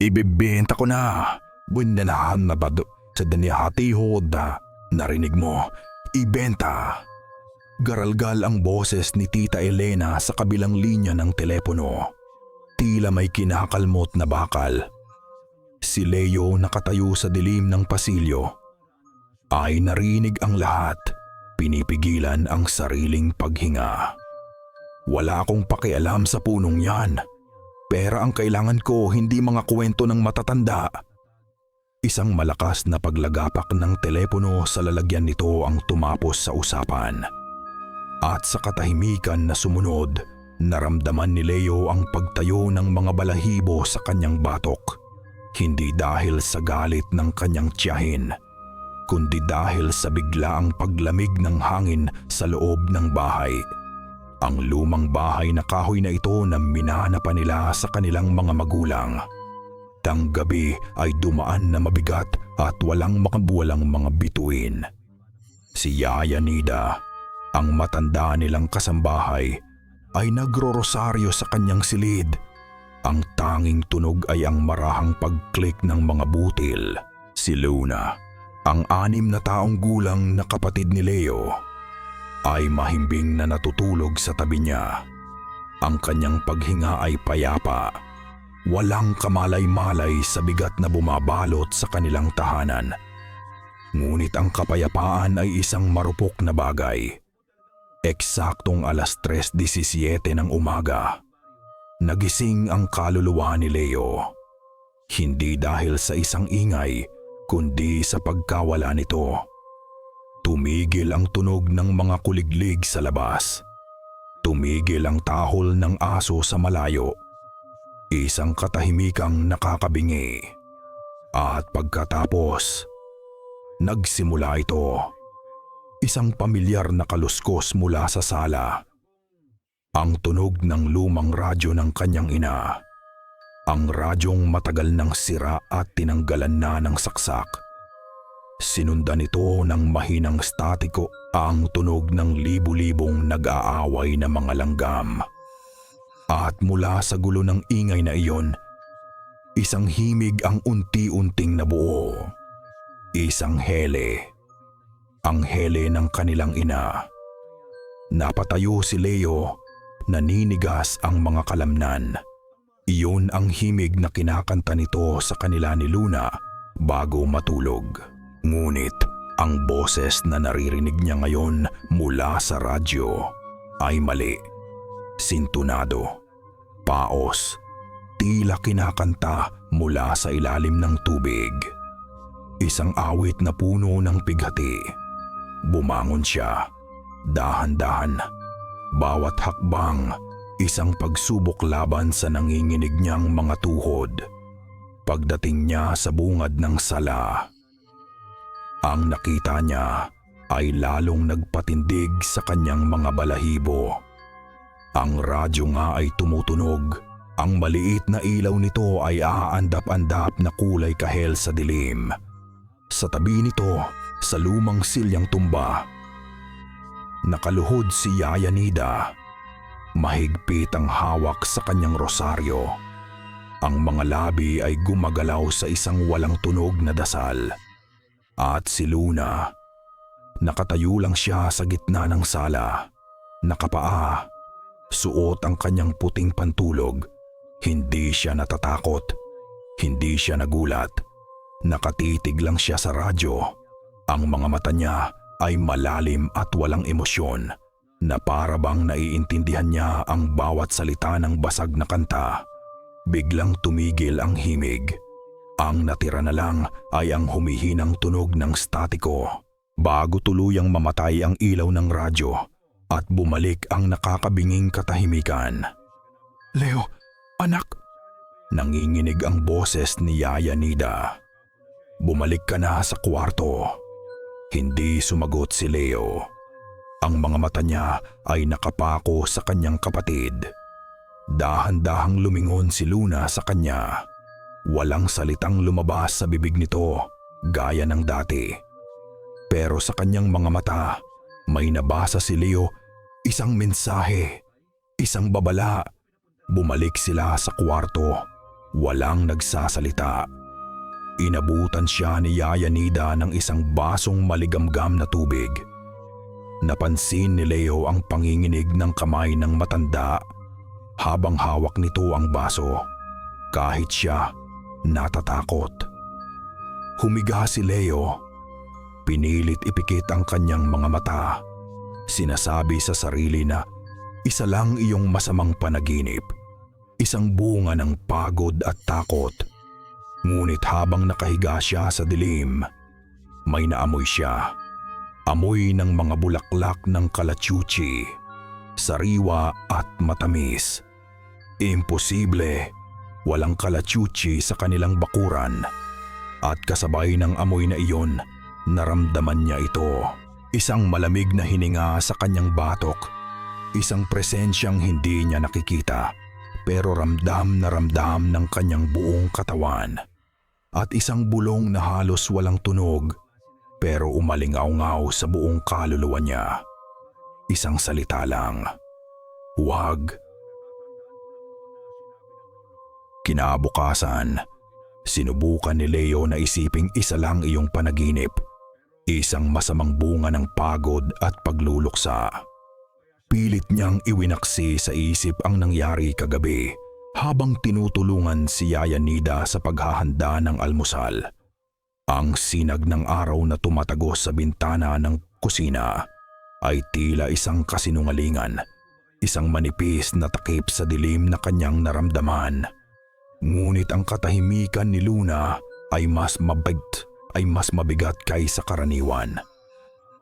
Ibibenta ko na. Bunyanahan na ba sa danihatihod? Narinig mo, ibenta. Garalgal ang boses ni Tita Elena sa kabilang linya ng telepono. Tila may kinakalmot na bakal. Si Leo nakatayo sa dilim ng pasilyo. Ay narinig ang lahat. Pinipigilan ang sariling paghinga. Wala akong pakialam sa punong yan. Pera ang kailangan ko, hindi mga kwento ng matatanda. Isang malakas na paglagapak ng telepono sa lalagyan nito ang tumapos sa usapan. At sa katahimikan na sumunod, naramdaman ni Leo ang pagtayo ng mga balahibo sa kanyang batok. Hindi dahil sa galit ng kanyang tiyahin, kundi dahil sa biglaang paglamig ng hangin sa loob ng bahay. Ang lumang bahay na kahoy na ito na minana pa nila sa kanilang mga magulang. Tang gabi ay dumaan na mabigat at walang makabuwalang mga bituin. Si Yaya Nida, ang matanda nilang kasambahay, ay nagro-rosaryo sa kanyang silid. Ang tanging tunog ay ang marahang pag-click ng mga butil. Si Luna, ang 6 na taong gulang na kapatid ni Leo, ay mahimbing na natutulog sa tabi niya. Ang kanyang paghinga ay payapa. Walang kamalay-malay sa bigat na bumabalot sa kanilang tahanan. Ngunit ang kapayapaan ay isang marupok na bagay. Eksaktong 3:17 ng umaga, nagising ang kaluluwa ni Leo. Hindi dahil sa isang ingay, kundi sa pagkawala nito. Tumigil ang tunog ng mga kuliglig sa labas. Tumigil ang tahol ng aso sa malayo. Isang katahimikang nakakabingi. At pagkatapos, nagsimula ito. Isang pamilyar na kaluskos mula sa sala. Ang tunog ng lumang radyo ng kanyang ina. Ang radyong matagal nang sira at tinanggalan na ng saksak. Sinundan ito ng mahinang statiko ang tunog ng libu-libong nag-aaway na mga langgam. At mula sa gulo ng ingay na iyon, isang himig ang unti-unting nabuo. Isang hele. Ang hele ng kanilang ina. Napatayo si Leo, naninigas ang mga kalamnan. Iyon ang himig na kinakanta nito sa kanila ni Luna bago matulog. Ngunit ang boses na naririnig niya ngayon mula sa radyo ay mali. Sintunado, paos, tila kinakanta mula sa ilalim ng tubig. Isang awit na puno ng pighati. Bumangon siya, dahan-dahan. Bawat hakbang, isang pagsubok laban sa nanginginig niyang mga tuhod. Pagdating niya sa bungad ng sala, ang nakita niya ay lalong nagpatindig sa kanyang mga balahibo. Ang radyo nga ay tumutunog. Ang maliit na ilaw nito ay aandap-andap na kulay kahel sa dilim. Sa tabi nito, sa lumang silyang tumba, nakaluhod si Yaya Nida. Mahigpit ang hawak sa kanyang rosaryo. Ang mga labi ay gumagalaw sa isang walang tunog na dasal. At si Luna, nakatayo lang siya sa gitna ng sala. Nakapaa, suot ang kanyang puting pantulog. Hindi siya natatakot. Hindi siya nagulat. Nakatitig lang siya sa radyo. Ang mga mata niya ay malalim at walang emosyon, na para bang naiintindihan niya ang bawat salita ng basag na kanta. Biglang tumigil ang himig. Ang natira na lang ay ang humihinang tunog ng statiko. Bago tuluyang mamatay ang ilaw ng radyo at bumalik ang nakakabinging katahimikan. "Leo, anak!" Nanginginig ang boses ni Yaya Nida. "Bumalik ka na sa kwarto." Hindi sumagot si Leo. Ang mga mata niya ay nakapako sa kanyang kapatid. Dahan-dahang lumingon si Luna sa kanya. Walang salitang lumabas sa bibig nito gaya ng dati. Pero sa kanyang mga mata, may nabasa si Leo, isang mensahe, isang babala. Bumalik sila sa kwarto. Walang nagsasalita. Inabutan siya ni Yaya Nida ng isang basong maligamgam na tubig. Napansin ni Leo ang panginginig ng kamay ng matanda habang hawak nito ang baso. Kahit siya, natatakot. Humiga si Leo. Pinilit ipikit ang kanyang mga mata. Sinasabi sa sarili na isa lang iyong masamang panaginip. Isang bunga ng pagod at takot. Ngunit habang nakahiga siya sa dilim, may naamoy siya. Amoy ng mga bulaklak ng kalachuchi, sariwa at matamis. Imposible, walang kalachuchi sa kanilang bakuran. At kasabay ng amoy na iyon, naramdaman niya ito. Isang malamig na hininga sa kanyang batok. Isang presensyang hindi niya nakikita, pero ramdam na ramdam ng kanyang buong katawan. At isang bulong na halos walang tunog, pero umalingaw-ngaw sa buong kaluluwa niya. Isang salita lang. Huwag. Kinabukasan, sinubukan ni Leo na isiping isa lang iyong panaginip. Isang masamang bunga ng pagod at pagluluksa. Pilit niyang iwinaksi sa isip ang nangyari kagabi habang tinutulungan si Yaya Nida sa paghahanda ng almusal. Ang sinag ng araw na tumatagos sa bintana ng kusina ay tila isang kasinungalingan, isang manipis na takip sa dilim na kanyang naramdaman. Ngunit ang katahimikan ni Luna ay mas mabigat kaysa karaniwan.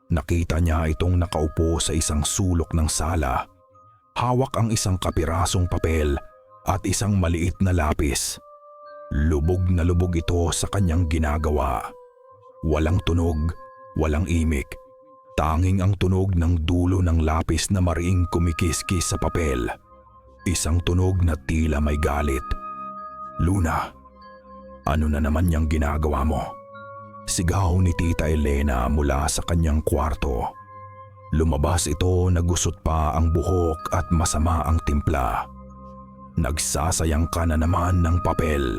Nakita niya itong nakaupo sa isang sulok ng sala. Hawak ang isang kapirasong papel at isang maliit na lapis. Lubog na lubog ito sa kanyang ginagawa. Walang tunog, walang imik. Tanging ang tunog ng dulo ng lapis na mariing kumikiskis sa papel. Isang tunog na tila may galit. Luna, ano na naman niyang ginagawa mo? Sigaw ni Tita Elena mula sa kanyang kwarto. Lumabas ito na gusot pa ang buhok at masama ang timpla. Nagsasayang ka na naman ng papel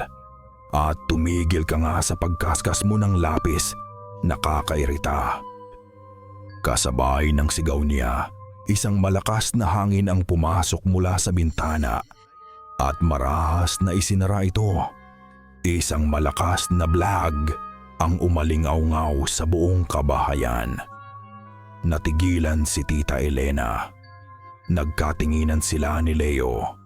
at tumigil ka nga sa pagkaskas mo ng lapis, nakakairita. Kasabay ng sigaw niya, isang malakas na hangin ang pumasok mula sa bintana at marahas na isinara ito. Isang malakas na blag ang umalingaw-ngaw sa buong kabahayan. Natigilan si Tita Elena. Nagkatinginan sila ni Leo.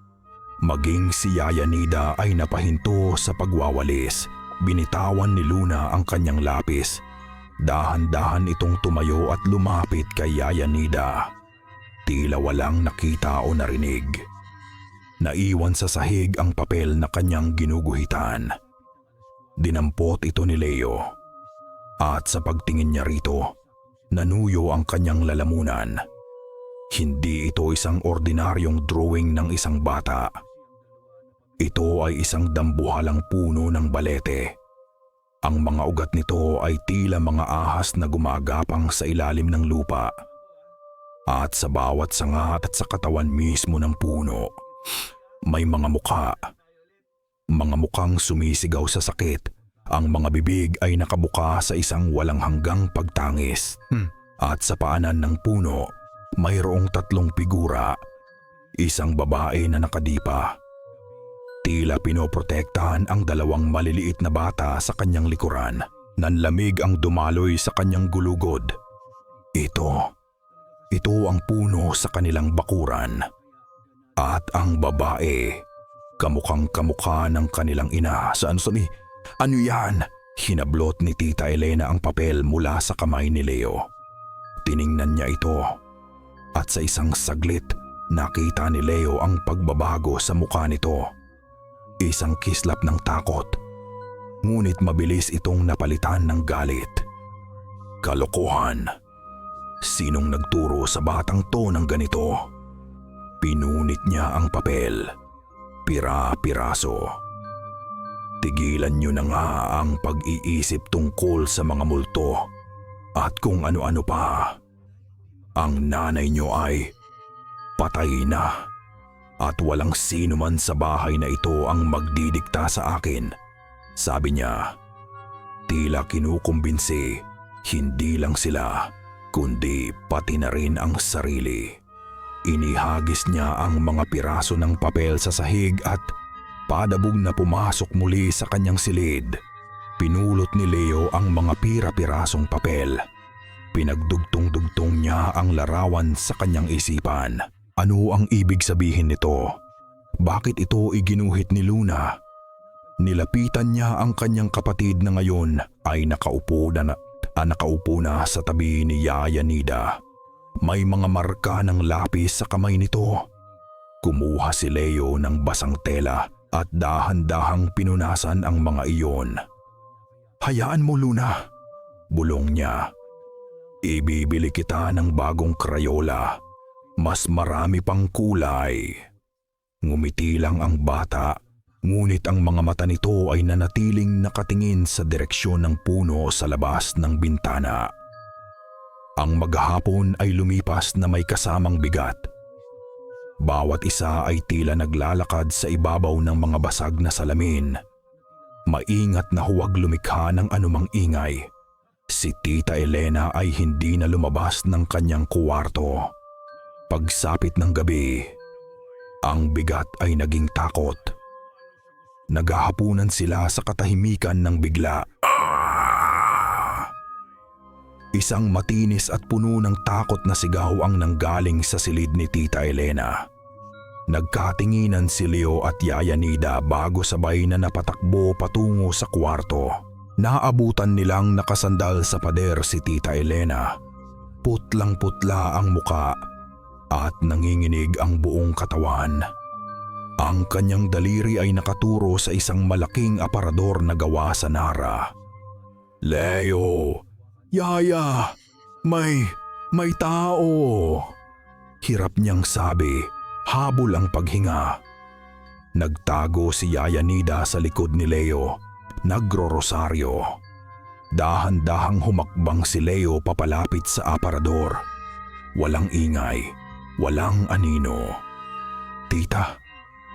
Maging si Yaya Nida ay napahinto sa pagwawalis. Binitawan ni Luna ang kanyang lapis. Dahan-dahan itong tumayo at lumapit kay Yaya Nida. Tila walang nakita o narinig. Naiwan sa sahig ang papel na kanyang ginuguhitan. Dinampot ito ni Leo. At sa pagtingin niya rito, nanuyo ang kanyang lalamunan. Hindi ito isang ordinaryong drawing ng isang bata. Ito ay isang dambuhalang puno ng balete. Ang mga ugat nito ay tila mga ahas na gumagapang sa ilalim ng lupa. At sa bawat sanga at sa katawan mismo ng puno, may mga mukha. Mga mukhang sumisigaw sa sakit. Ang mga bibig ay nakabuka sa isang walang hanggang pagtangis. At sa paanan ng puno, mayroong 3 figura. Isang babae na nakadipa. Tila pinoprotektahan ang 2 maliliit na bata sa kanyang likuran. Nanlamig ang dumaloy sa kanyang gulugod. Ito ang puno sa kanilang bakuran. At ang babae, kamukhang kamukha ng kanilang ina. Ano yan? Hinablot ni Tita Elena ang papel mula sa kamay ni Leo. Tiningnan niya ito. At sa isang saglit, nakita ni Leo ang pagbabago sa mukha nito. Isang kislap ng takot. Ngunit mabilis itong napalitan ng galit. Kalokohan. Sinong nagturo sa batang to ng ganito? Pinunit niya ang papel. Pira-piraso. Tigilan niyo na nga ang pag-iisip tungkol sa mga multo at kung ano-ano pa. Ang nanay niyo ay patay na. at walang sino man sa bahay na ito ang magdidikta sa akin. Sabi niya, tila kinukumbinsi, hindi lang sila, kundi pati na rin ang sarili. Inihagis niya ang mga piraso ng papel sa sahig at padabog na pumasok muli sa kanyang silid. Pinulot ni Leo ang mga pira-pirasong papel. Pinagdugtong-dugtong niya ang larawan sa kanyang isipan. Ano ang ibig sabihin nito? Bakit ito iginuhit ni Luna? Nilapitan niya ang kanyang kapatid na ngayon ay nakaupo na sa tabi ni Yaya Nida. May mga marka ng lapis sa kamay nito. Kumuha si Leo ng basang tela at dahan-dahang pinunasan ang mga iyon. Hayaan mo, Luna, bulong niya. Ibibili kita ng bagong Crayola. Mas marami pang kulay. Ngumiti lang ang bata, ngunit ang mga mata nito ay nanatiling nakatingin sa direksyon ng puno sa labas ng bintana. Ang maghapon ay lumipas na may kasamang bigat. Bawat isa ay tila naglalakad sa ibabaw ng mga basag na salamin. Maingat na huwag lumikha ng anumang ingay. Si Tita Elena ay hindi na lumabas ng kanyang kuwarto. Pagsapit ng gabi, ang bigat ay naging takot. Naghahapunan sila sa katahimikan ng bigla. Isang matinis at puno ng takot na sigaw ang nanggaling sa silid ni Tita Elena. Nagkatinginan si Leo at Yaya Nida bago sabay na napatakbo patungo sa kwarto. Naabutan nilang nakasandal sa pader si Tita Elena. Putlang-putla ang muka at nanginginig ang buong katawan. Ang kanyang daliri ay nakaturo sa isang malaking aparador na gawa sa nara. Leo! Yaya! May tao! Hirap niyang sabi, habol ang paghinga. Nagtago si Yaya Nida sa likod ni Leo, nagro-rosaryo. Dahan-dahang humakbang si Leo papalapit sa aparador. Walang ingay, walang anino. Tita,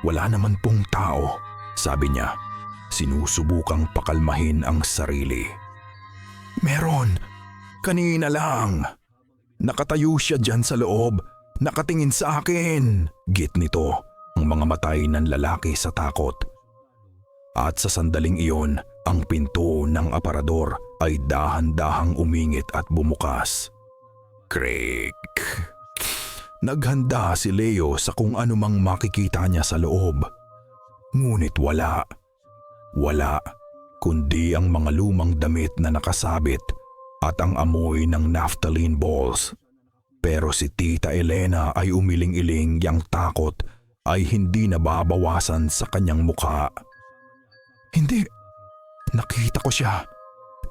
wala naman pong tao, sabi niya. Sinusubukang pakalmahin ang sarili. Meron, kanina lang. Nakatayo siya dyan sa loob, nakatingin sa akin. Git nito ang mga matay ng lalaki sa takot. At sa sandaling iyon, ang pinto ng aparador ay dahan-dahang umingit at bumukas. Creak! Naghanda si Leo sa kung anumang makikita niya sa loob. Ngunit wala. Wala, kundi ang mga lumang damit na nakasabit at ang amoy ng naphthalene balls. Pero si Tita Elena ay umiling-iling, yang takot ay hindi nababawasan sa kanyang mukha. Hindi. Nakita ko siya.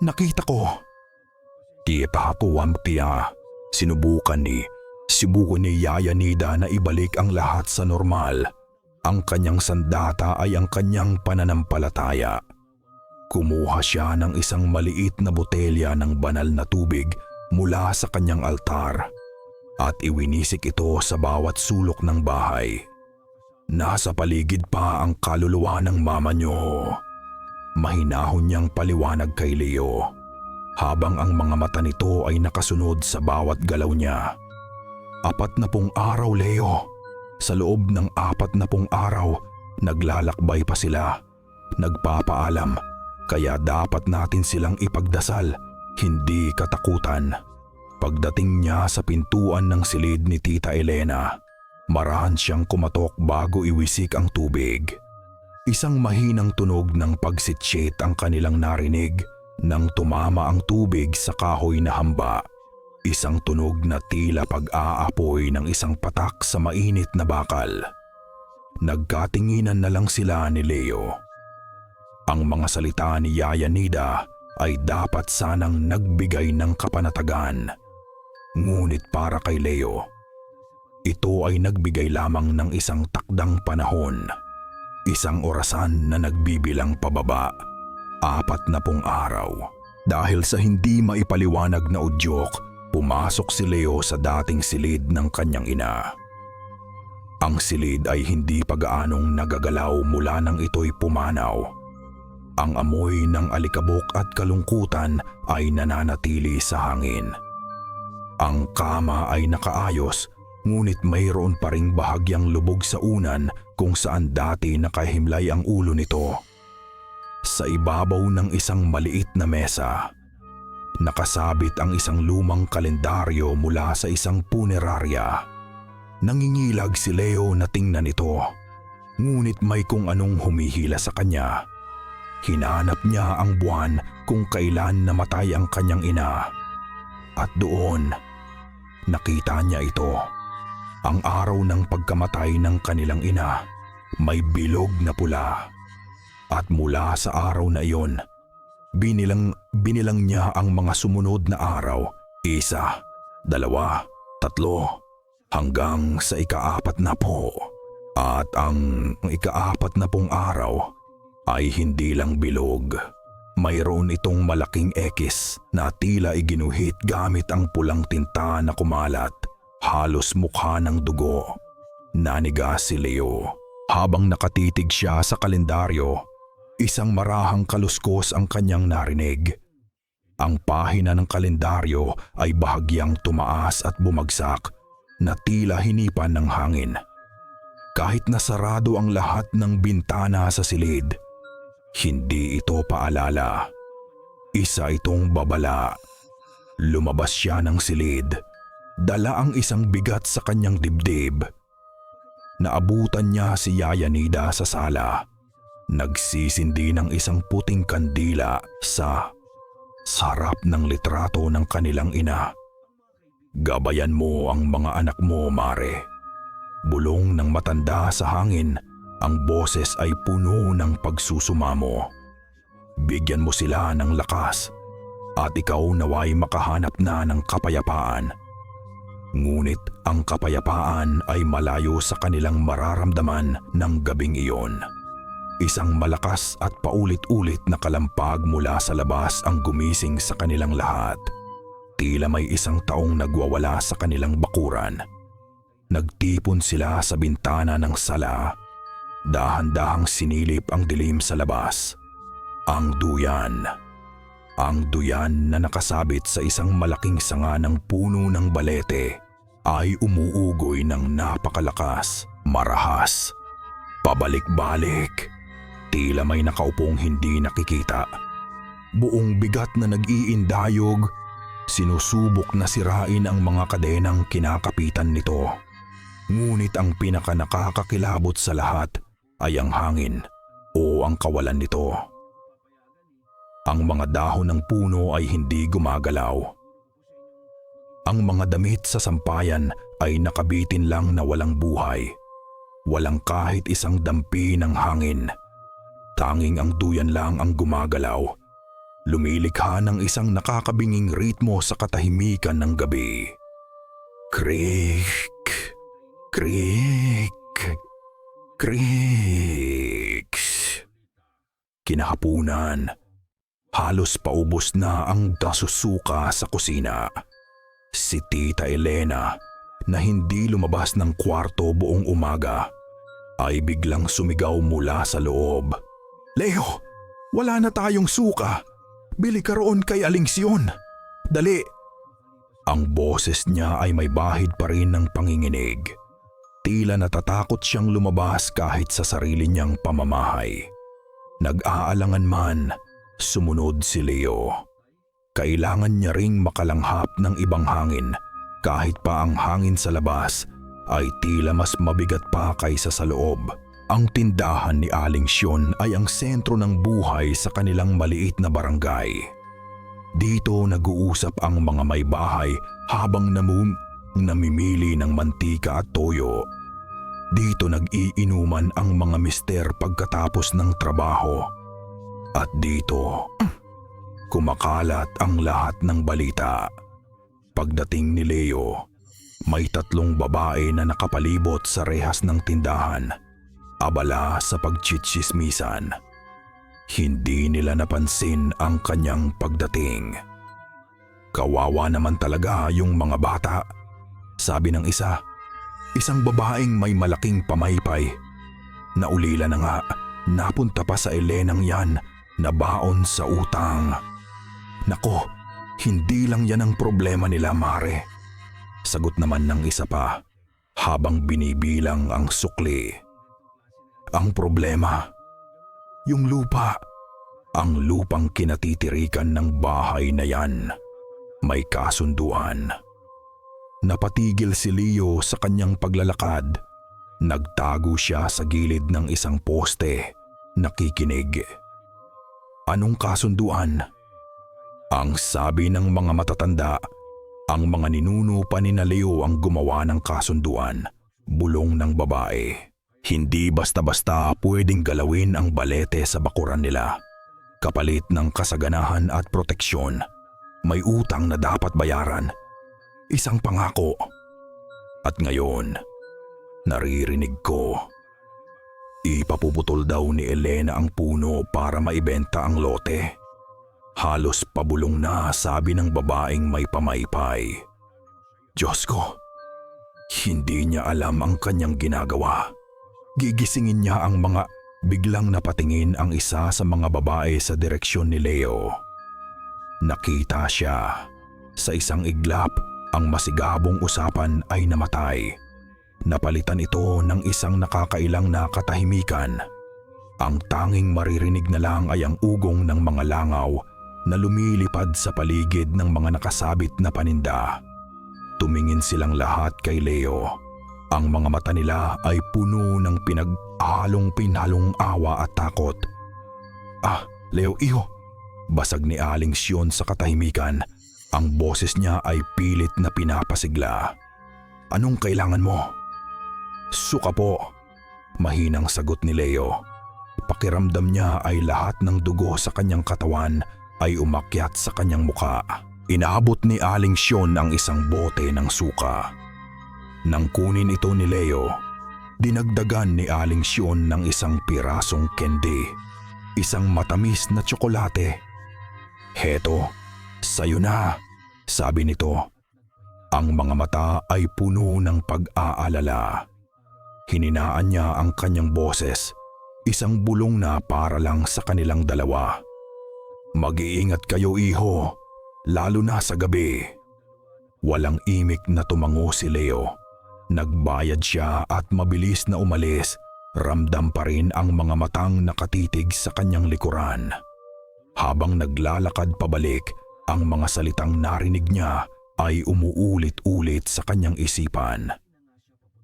Nakita ko. Kita tuwang tiya. Sinubukan ni Yaya Nida na ibalik ang lahat sa normal. Ang kanyang sandata ay ang kanyang pananampalataya. Kumuha siya ng isang maliit na botelya ng banal na tubig mula sa kanyang altar at iwinisik ito sa bawat sulok ng bahay. Nasa paligid pa ang kaluluwa ng mama niyo. Mahinahon niyang paliwanag kay Leo, habang ang mga mata nito ay nakasunod sa bawat galaw niya. 40 araw, Leo. Sa loob ng 40 araw, naglalakbay pa sila. Nagpapaalam, kaya dapat natin silang ipagdasal, hindi katakutan. Pagdating niya sa pintuan ng silid ni Tita Elena, marahan siyang kumatok bago iwisik ang tubig. Isang mahinang tunog ng pagsitsyet ang kanilang narinig nang tumama ang tubig sa kahoy na hamba. Isang tunog na tila pag-aapoy ng isang patak sa mainit na bakal. Nagkatinginan na lang sila ni Leo. Ang mga salita ni Yaya Nida ay dapat sanang nagbigay ng kapanatagan. Ngunit para kay Leo, ito ay nagbigay lamang ng isang takdang panahon. Isang orasan na nagbibilang pababa. 40 araw. Dahil sa hindi maipaliwanag na udyok, pumasok si Leo sa dating silid ng kanyang ina. Ang silid ay hindi pa gaanong nagagalaw mula nang ito'y pumanaw. Ang amoy ng alikabok at kalungkutan ay nananatili sa hangin. Ang kama ay nakaayos, ngunit mayroon pa ring bahagyang lubog sa unan kung saan dati nakahimlay ang ulo nito. Sa ibabaw ng isang maliit na mesa, nakasabit ang isang lumang kalendaryo mula sa isang punerarya. Nangingilag si Leo na tingnan ito, ngunit may kung anong humihila sa kanya. Hinanap niya ang buwan kung kailan namatay ang kanyang ina. At doon, nakita niya ito. Ang araw ng pagkamatay ng kanilang ina, may bilog na pula. At mula sa araw na iyon, binilang niya ang mga sumunod na araw. 1, 2, 3, hanggang sa ika-40. At ang ika-40 araw ay hindi lang bilog. Mayroon itong malaking ekis na tila iginuhit gamit ang pulang tinta na kumalat, halos mukha ng dugo. Naniga si Leo. Habang nakatitig siya sa kalendaryo, isang marahang kaluskos ang kanyang narinig. Ang pahina ng kalendaryo ay bahagyang tumaas at bumagsak na tila hinipan ng hangin. Kahit nasarado ang lahat ng bintana sa silid, hindi ito paalala. Isa itong babala. Lumabas siya ng silid. Dala ang isang bigat sa kanyang dibdib. Naabutan niya si Yaya Nida sa sala. Nagsisindi ng isang puting kandila sa harap ng litrato ng kanilang ina. "Gabayan mo ang mga anak mo, Mare." Bulong ng matanda sa hangin. Ang boses ay puno ng pagsusumamo. "Bigyan mo sila ng lakas at ikaw naway makahanap na ng kapayapaan." Ngunit ang kapayapaan ay malayo sa kanilang mararamdaman ng gabing iyon. Isang malakas at paulit-ulit na kalampag mula sa labas ang gumising sa kanilang lahat. Tila may isang taong nagwawala sa kanilang bakuran. Nagtipon sila sa bintana ng sala. Dahan-dahang sinilip ang dilim sa labas. Ang duyan. Ang duyan na nakasabit sa isang malaking sanga ng puno ng balete ay umuugoy ng napakalakas, marahas. Pabalik-balik. Tila may nakaupong hindi nakikita. Buong bigat na nag-iindayog, sinusubok na sirain ang mga kadenang kinakapitan nito. Ngunit ang pinakanakakakilabot sa lahat ay ang hangin o ang kawalan nito. Ang mga dahon ng puno ay hindi gumagalaw. Ang mga damit sa sampayan ay nakabitin lang na walang buhay. Walang kahit isang dampi ng hangin. Tanging ang duyan lang ang gumagalaw. Lumilikha ng isang nakakabinging ritmo sa katahimikan ng gabi. Creak, creak, creak. Kinahapunan, halos paubos na ang dasusuka sa kusina. Si Tita Elena, na hindi lumabas ng kwarto buong umaga, ay biglang sumigaw mula sa loob. "Leo, wala na tayong suka. Bili ka roon kay Aling Sion. Dali." Ang boses niya ay may bahid pa rin ng panginginig. Tila natatakot siyang lumabas kahit sa sarili niyang pamamahay. Nag-aalangan man, sumunod si Leo. Kailangan niya ring makalanghap ng ibang hangin kahit pa ang hangin sa labas ay tila mas mabigat pa kaysa sa loob. Ang tindahan ni Aling Sion ay ang sentro ng buhay sa kanilang maliit na barangay. Dito nag-uusap ang mga may bahay habang namimili ng mantika at toyo. Dito nag-iinuman ang mga mister pagkatapos ng trabaho. At dito, kumakalat ang lahat ng balita. Pagdating ni Leo, may 3 babae na nakapalibot sa rehas ng tindahan, abala sa pagtsitsismisan. Hindi nila napansin ang kanyang pagdating. "Kawawa naman talaga yung mga bata," sabi ng isa. Isang babaeng may malaking pamaypay. Naulila na nga, napunta pa sa Elenang yan na baon sa utang. Nako, hindi lang yan ang problema nila, Mare. Sagot naman ng isa pa habang binibilang ang sukli. Ang problema, yung lupa. Ang lupang kinatitirikan ng bahay na yan. May kasunduan. Napatigil si Leo sa kanyang paglalakad. Nagtago siya sa gilid ng isang poste, nakikinig. Anong kasunduan? Ang sabi ng mga matatanda, ang mga ninuno pa ni Leo ang gumawa ng kasunduan, bulong ng babae. Hindi basta-basta pwedeng galawin ang balete sa bakuran nila. Kapalit ng kasaganahan at proteksyon, may utang na dapat bayaran. Isang pangako. At ngayon, naririnig ko. Ipapuputol daw ni Elena ang puno para maibenta ang lote. Halos pabulong na, sabi ng babaeng may pamaypay. Diyos ko, hindi niya alam ang kanyang ginagawa. Gigisingin niya ang mga... Biglang napatingin ang isa sa mga babae sa direksyon ni Leo. Nakita siya. Sa isang iglap, ang masigabong usapan ay namatay. Napalitan ito ng isang nakakailang na katahimikan. Ang tanging maririnig na lang ay ang ugong ng mga langaw na lumilipad sa paligid ng mga nakasabit na paninda. Tumingin silang lahat kay Leo. Ang mga mata nila ay puno ng pinaghalong awa at takot. Ah, Leo, iho! Basag ni Aling Sion sa katahimikan. Ang boses niya ay pilit na pinapasigla. Anong kailangan mo? Suka po. Mahinang sagot ni Leo. Pakiramdam niya ay lahat ng dugo sa kanyang katawan ay umakyat sa kanyang muka. Inaabot ni Aling Sion ang isang bote ng suka. Nang kunin ito ni Leo, dinagdagan ni Aling Sion ng isang pirasong candy, isang matamis na tsokolate. Heto, sayo na, sabi nito. Ang mga mata ay puno ng pag-aalala. Hininaan niya ang kanyang boses, isang bulong na para lang sa kanilang dalawa. Mag-iingat kayo, iho, lalo na sa gabi. Walang imik na tumango si Leo. Nagbayad siya at mabilis na umalis. Ramdam pa rin ang mga matang nakatitig sa kanyang likuran. Habang naglalakad pabalik, ang mga salitang narinig niya ay umuulit-ulit sa kanyang isipan.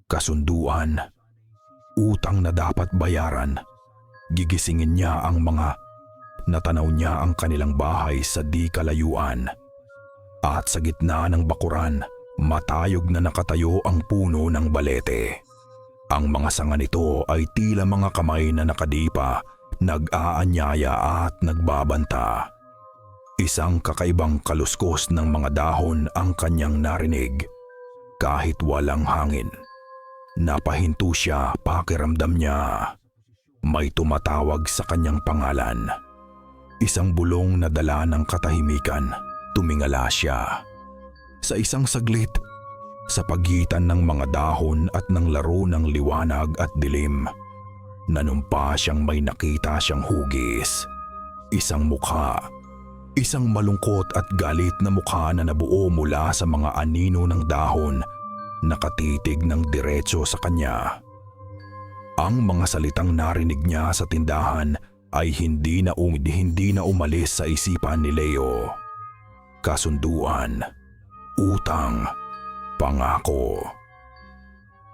Kasunduan, utang na dapat bayaran. Gigisingin niya ang mga... Natanaw niya ang kanilang bahay sa di kalayuan. At sa gitna ng bakuran, matayog na nakatayo ang puno ng balete. Ang mga sanga nito ay tila mga kamay na nakadipa, nag-aanyaya at nagbabanta. Isang kakaibang kaluskos ng mga dahon ang kanyang narinig. Kahit walang hangin. Napahinto siya, pakiramdam niya. May tumatawag sa kanyang pangalan. Isang bulong na dala ng katahimikan. Tumingala siya. Sa isang saglit, sa pagitan ng mga dahon at ng laro ng liwanag at dilim, nanumpa siyang may nakita siyang hugis. Isang mukha. Isang malungkot at galit na mukha na nabuo mula sa mga anino ng dahon, nakatitig ng diretso sa kanya. Ang mga salitang narinig niya sa tindahan ay hindi na umalis sa isipan ni Leo. Kasunduan, utang, pangako.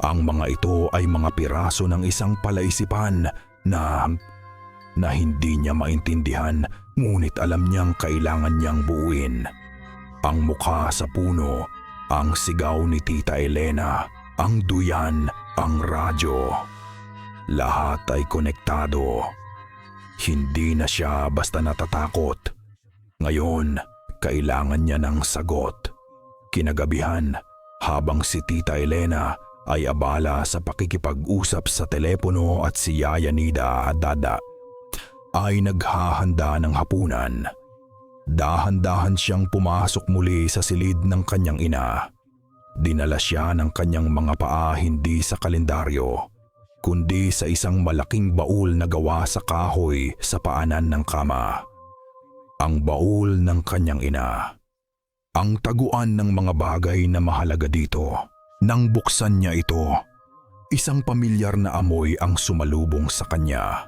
Ang mga ito ay mga piraso ng isang palaisipan na hindi niya maintindihan, ngunit alam niyang kailangan niyang buuin. Ang mukha sa puno, ang sigaw ni Tita Elena, ang duyan, ang radyo. Lahat ay konektado. Hindi na siya basta natatakot. Ngayon, kailangan niya ng sagot. Kinagabihan, habang si Tita Elena ay abala sa pakikipag-usap sa telepono at si Yaya Nida at Dada ay naghahanda ng hapunan. Dahan-dahan siyang pumasok muli sa silid ng kanyang ina. Dinala siya ng kanyang mga paa hindi sa kalendaryo, kundi sa isang malaking baul na gawa sa kahoy sa paanan ng kama. Ang baul ng kanyang ina. Ang taguan ng mga bagay na mahalaga dito. Nang buksan niya ito, isang pamilyar na amoy ang sumalubong sa kanya.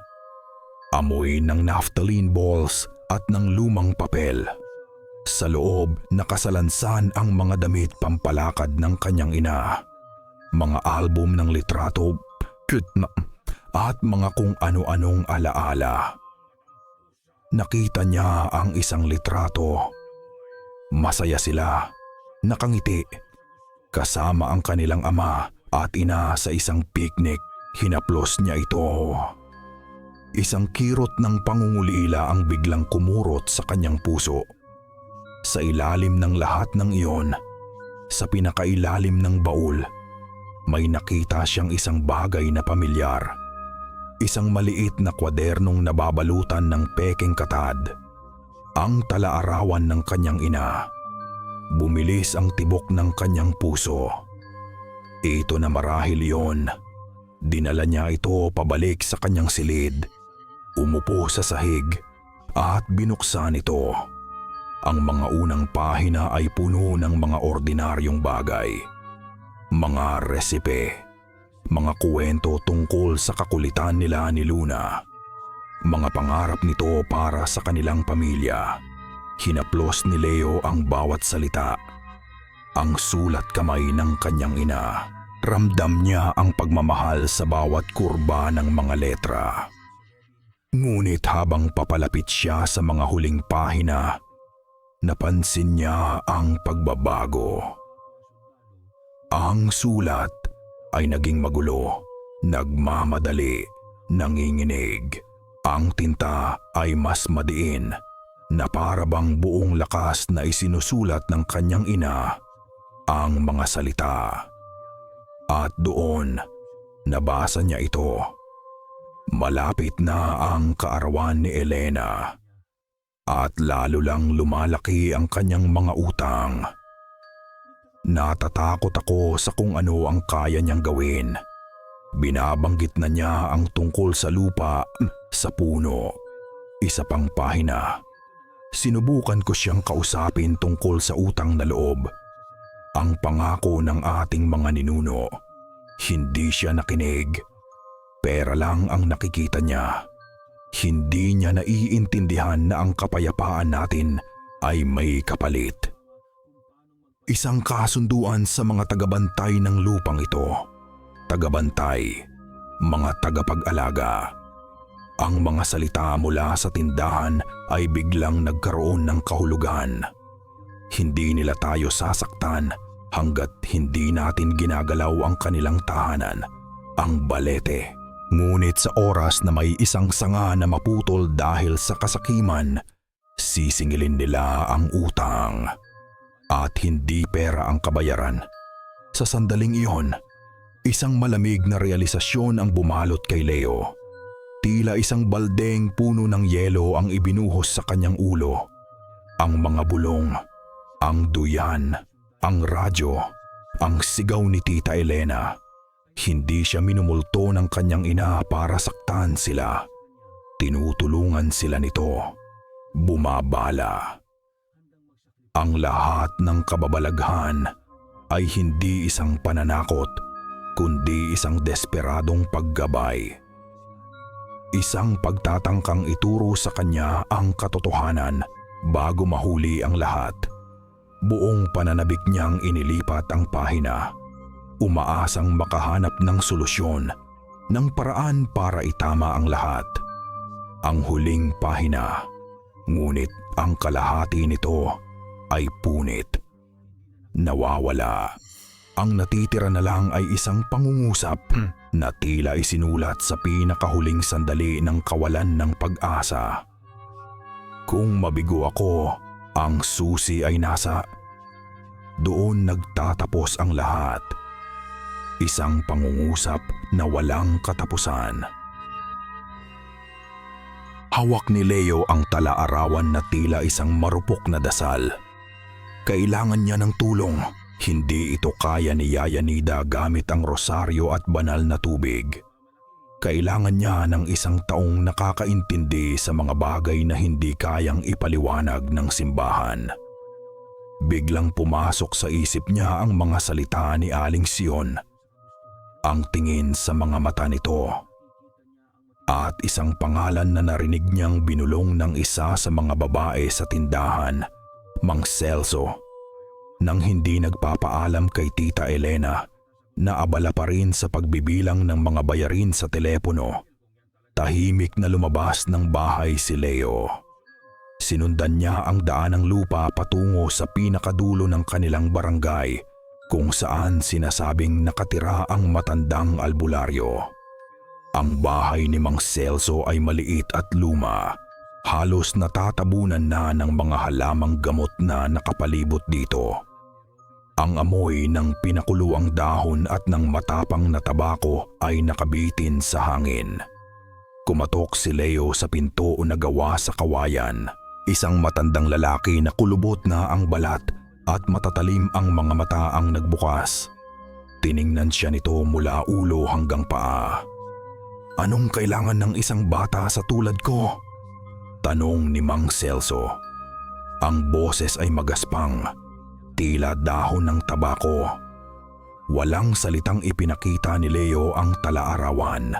Amoy ng naphthalene balls at ng lumang papel. Sa loob, nakasalansan ang mga damit pampalakad ng kanyang ina. Mga album ng litrato at mga kung ano-anong alaala. Nakita niya ang isang litrato. Masaya sila, nakangiti, kasama ang kanilang ama at ina sa isang picnic. Hinaplos niya ito. Isang kirot ng pangungulila ang biglang kumurot sa kanyang puso. Sa ilalim ng lahat ng iyon, sa pinakailalim ng baul, may nakita siyang isang bagay na pamilyar. Isang maliit na kwadernong nababalutan ng pekeng katad. Ang talaarawan ng kanyang ina. Bumilis ang tibok ng kanyang puso. Ito na marahil yon. Dinala niya ito pabalik sa kanyang silid. Umupo sa sahig at binuksan ito. Ang mga unang pahina ay puno ng mga ordinaryong bagay. Mga resipe. Mga kwento tungkol sa kakulitan nila ni Luna. Mga pangarap nito para sa kanilang pamilya. Hinaplos ni Leo ang bawat salita. Ang sulat kamay ng kanyang ina. Ramdam niya ang pagmamahal sa bawat kurba ng mga letra. Ngunit habang papalapit siya sa mga huling pahina, napansin niya ang pagbabago. Ang sulat ay naging magulo, nagmamadali, nanginginig. Ang tinta ay mas madiin na para bang buong lakas na isinusulat ng kanyang ina ang mga salita. At doon, nabasa niya ito. Malapit na ang kaarawan ni Elena. At lalo lang lumalaki ang kanyang mga utang. Natatakot ako sa kung ano ang kaya niyang gawin. Binabanggit na niya ang tungkol sa lupa, sa puno. Isa pang pahina. Sinubukan ko siyang kausapin tungkol sa utang na loob. Ang pangako ng ating mga ninuno. Hindi siya nakinig. Pera lang ang nakikita niya. Hindi niya naiintindihan na ang kapayapaan natin ay may kapalit. Isang kasunduan sa mga tagabantay ng lupang ito. Tagabantay, mga tagapag-alaga. Ang mga salita mula sa tindahan ay biglang nagkaroon ng kahulugan. Hindi nila tayo sasaktan hanggat hindi natin ginagalaw ang kanilang tahanan, ang balete. Ngunit sa oras na may isang sanga na maputol dahil sa kasakiman, sisingilin nila ang utang. At hindi pera ang kabayaran. Sa sandaling iyon, isang malamig na realisasyon ang bumalot kay Leo. Tila isang baldeng puno ng yelo ang ibinuhos sa kanyang ulo. Ang mga bulong, ang duyan, ang radyo, ang sigaw ni Tita Elena. Hindi siya minumulto ng kanyang ina para saktan sila. Tinutulungan sila nito. Bumabala. Ang lahat ng kababalaghan ay hindi isang pananakot, kundi isang desperadong paggabay. Isang pagtatangkang ituro sa kanya ang katotohanan bago mahuli ang lahat. Buong pananabik niyang inilipat ang pahina, umaasang makahanap ng solusyon, ng paraan para itama ang lahat. Ang huling pahina, ngunit ang kalahati nito ay punit. Nawawala. Ang natitira na lang ay isang pangungusap na tila isinulat sa pinakahuling sandali ng kawalan ng pag-asa. Kung mabigo ako, ang susi ay nasa. Doon nagtatapos ang lahat. Isang pangungusap na walang katapusan. Hawak ni Leo ang tala-arawan na tila isang marupok na dasal. Kailangan niya ng tulong, Hindi ito kaya ni Yaya Nida gamit ang rosaryo at banal na tubig. Kailangan niya ng isang taong nakakaintindi sa mga bagay na hindi kayang ipaliwanag ng simbahan. Biglang pumasok sa isip niya ang mga salita ni Aling Sion, ang tingin sa mga mata nito, at isang pangalan na narinig niyang binulong ng isa sa mga babae sa tindahan, Mang Celso. Nang hindi nagpapaalam kay Tita Elena na abala pa rin sa pagbibilang ng mga bayarin sa telepono, tahimik na lumabas ng bahay si Leo. Sinundan niya ang daanang lupa patungo sa pinakadulo ng kanilang barangay kung saan sinasabing nakatira ang matandang albularyo. Ang bahay ni Mang Celso ay maliit at luma, halos natatabunan na ng mga halamang gamot na nakapalibot dito. Ang amoy ng pinakuluang dahon at ng matapang na tabako ay nakabitin sa hangin. Kumatok si Leo sa pinto na gawa sa kawayan. Isang matandang lalaki na kulubot na ang balat at matatalim ang mga mata ang nagbukas. Tiningnan siya nito mula ulo hanggang paa. "Anong kailangan ng isang bata sa tulad ko?" tanong ni Mang Celso. Ang boses ay magaspang, tila dahon ng tabako. Walang salitang ipinakita ni Leo ang talaarawan.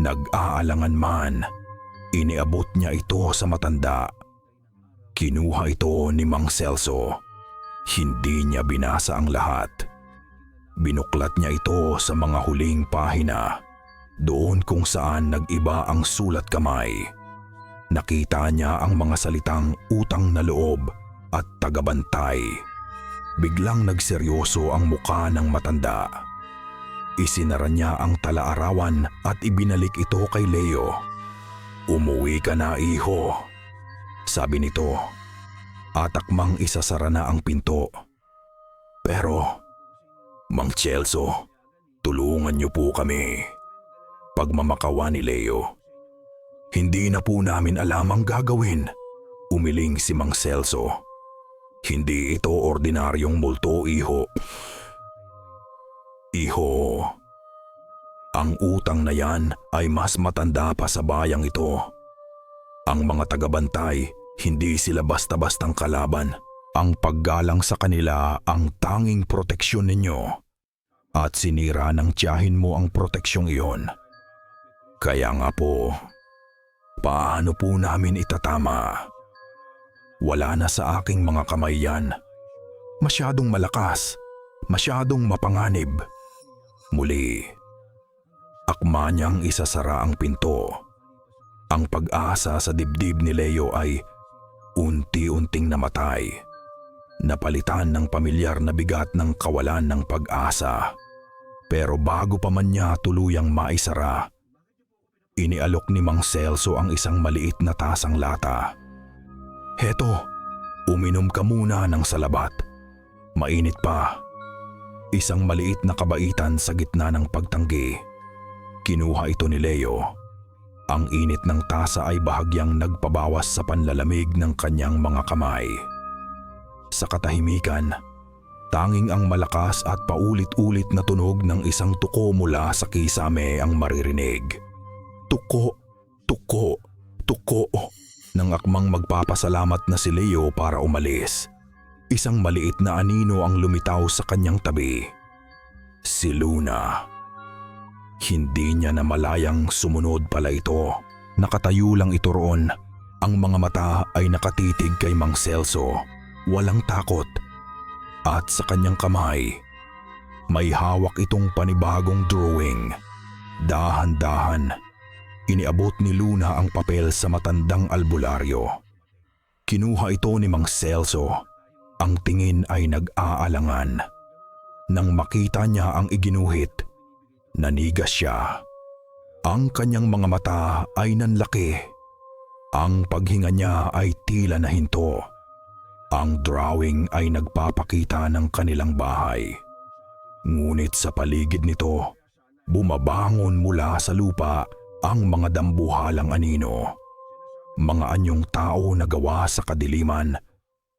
Nag-aalangan man, iniabot niya ito sa matanda. Kinuha ito ni Mang Celso. Hindi niya binasa ang lahat. Binuklat niya ito sa mga huling pahina, doon kung saan nag-iba ang sulat kamay. Nakita niya ang mga salitang utang na loob at tagabantay. Biglang nagseryoso ang muka ng matanda. Isinara niya ang talaarawan at ibinalik ito kay Leo. "Umuwi ka na, iho," sabi nito, at akmang isasara na ang pinto. "Pero, Mang Celso, tulungan niyo po kami," pagmamakawa ni Leo. "Hindi na po namin alam ang gagawin," umiling si Mang Celso. "Hindi ito ordinaryong multo, iho. Iho, ang utang na yan ay mas matanda pa sa bayang ito. Ang mga tagabantay, hindi sila basta-bastang kalaban. Ang paggalang sa kanila ang tanging proteksyon ninyo. At sinira ng tiyahin mo ang proteksyong iyon. Kaya nga po, paano po namin itatama? Wala na sa aking mga kamay yan. Masyadong malakas, masyadong mapanganib." Muli, akma niyang isasara ang pinto. Ang pag-asa sa dibdib ni Leo ay unti-unting namatay. Napalitan ng pamilyar na bigat ng kawalan ng pag-asa. Pero bago pa man niya tuluyang maisara, inialok ni Mang Celso ang isang maliit na tasang lata. "Heto, uminom ka muna ng salabat. Mainit pa." Isang maliit na kabaitan sa gitna ng pagtanggi. Kinuha ito ni Leo. Ang init ng tasa ay bahagyang nagpabawas sa panlalamig ng kanyang mga kamay. Sa katahimikan, tanging ang malakas at paulit-ulit na tunog ng isang tuko mula sa kisame ang maririnig. Tuko, tuko, tuko. Nang akmang magpapasalamat na si Leo para umalis, isang maliit na anino ang lumitaw sa kanyang tabi. Si Luna. Hindi niya namalayang sumunod pala ito. Nakatayo lang ito roon. Ang mga mata ay nakatitig kay Mang Celso. Walang takot. At sa kanyang kamay, may hawak itong panibagong drawing. Dahan-dahan, iniabot ni Luna ang papel sa matandang albularyo. Kinuha ito ni Mang Celso. Ang tingin ay nag-aalangan. Nang makita niya ang iginuhit, nanigas siya. Ang kanyang mga mata ay nanlaki. Ang paghinga niya ay tila nahinto. Ang drawing ay nagpapakita ng kanilang bahay. Ngunit sa paligid nito, bumabangon mula sa lupa ang mga dambuhalang anino. Mga anyong tao na gawa sa kadiliman,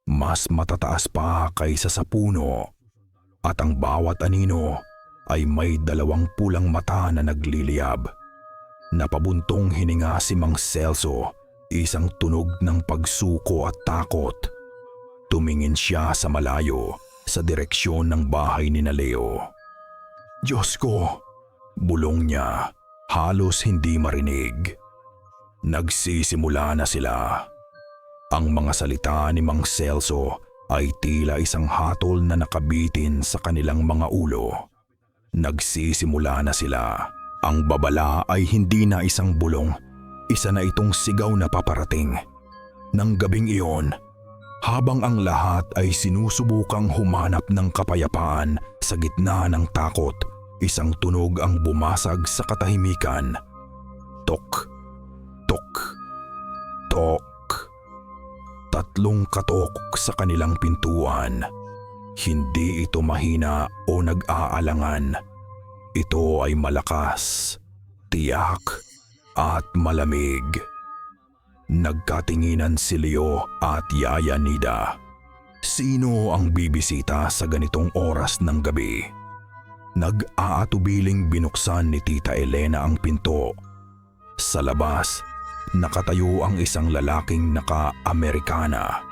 mas matataas pa kaysa sa puno at ang bawat anino ay may dalawang pulang mata na nagliliyab. Napabuntong hininga si Mang Celso, isang tunog ng pagsuko at takot. Tumingin siya sa malayo sa direksyon ng bahay ni Leo. "Diyos ko!" bulong niya, halos hindi marinig. Nagsisimula na sila. Ang mga salita ni Mang Celso ay tila isang hatol na nakabitin sa kanilang mga ulo. Nagsisimula na sila. Ang babala ay hindi na isang bulong, isa na itong sigaw na paparating. Nang gabing iyon, habang ang lahat ay sinusubukang humanap ng kapayapaan sa gitna ng takot, isang tunog ang bumasag sa katahimikan. Tok, tok, tok. 3 katok sa kanilang pintuan. Hindi ito mahina o nag-aalangan. Ito ay malakas, tiyak at malamig. Nagkatinginan si Leo at Yaya Nida. Sino ang bibisita sa ganitong oras ng gabi? Nag-aatubiling binuksan ni Tita Elena ang pinto. Sa labas, nakatayo ang isang lalaking naka-Amerikana.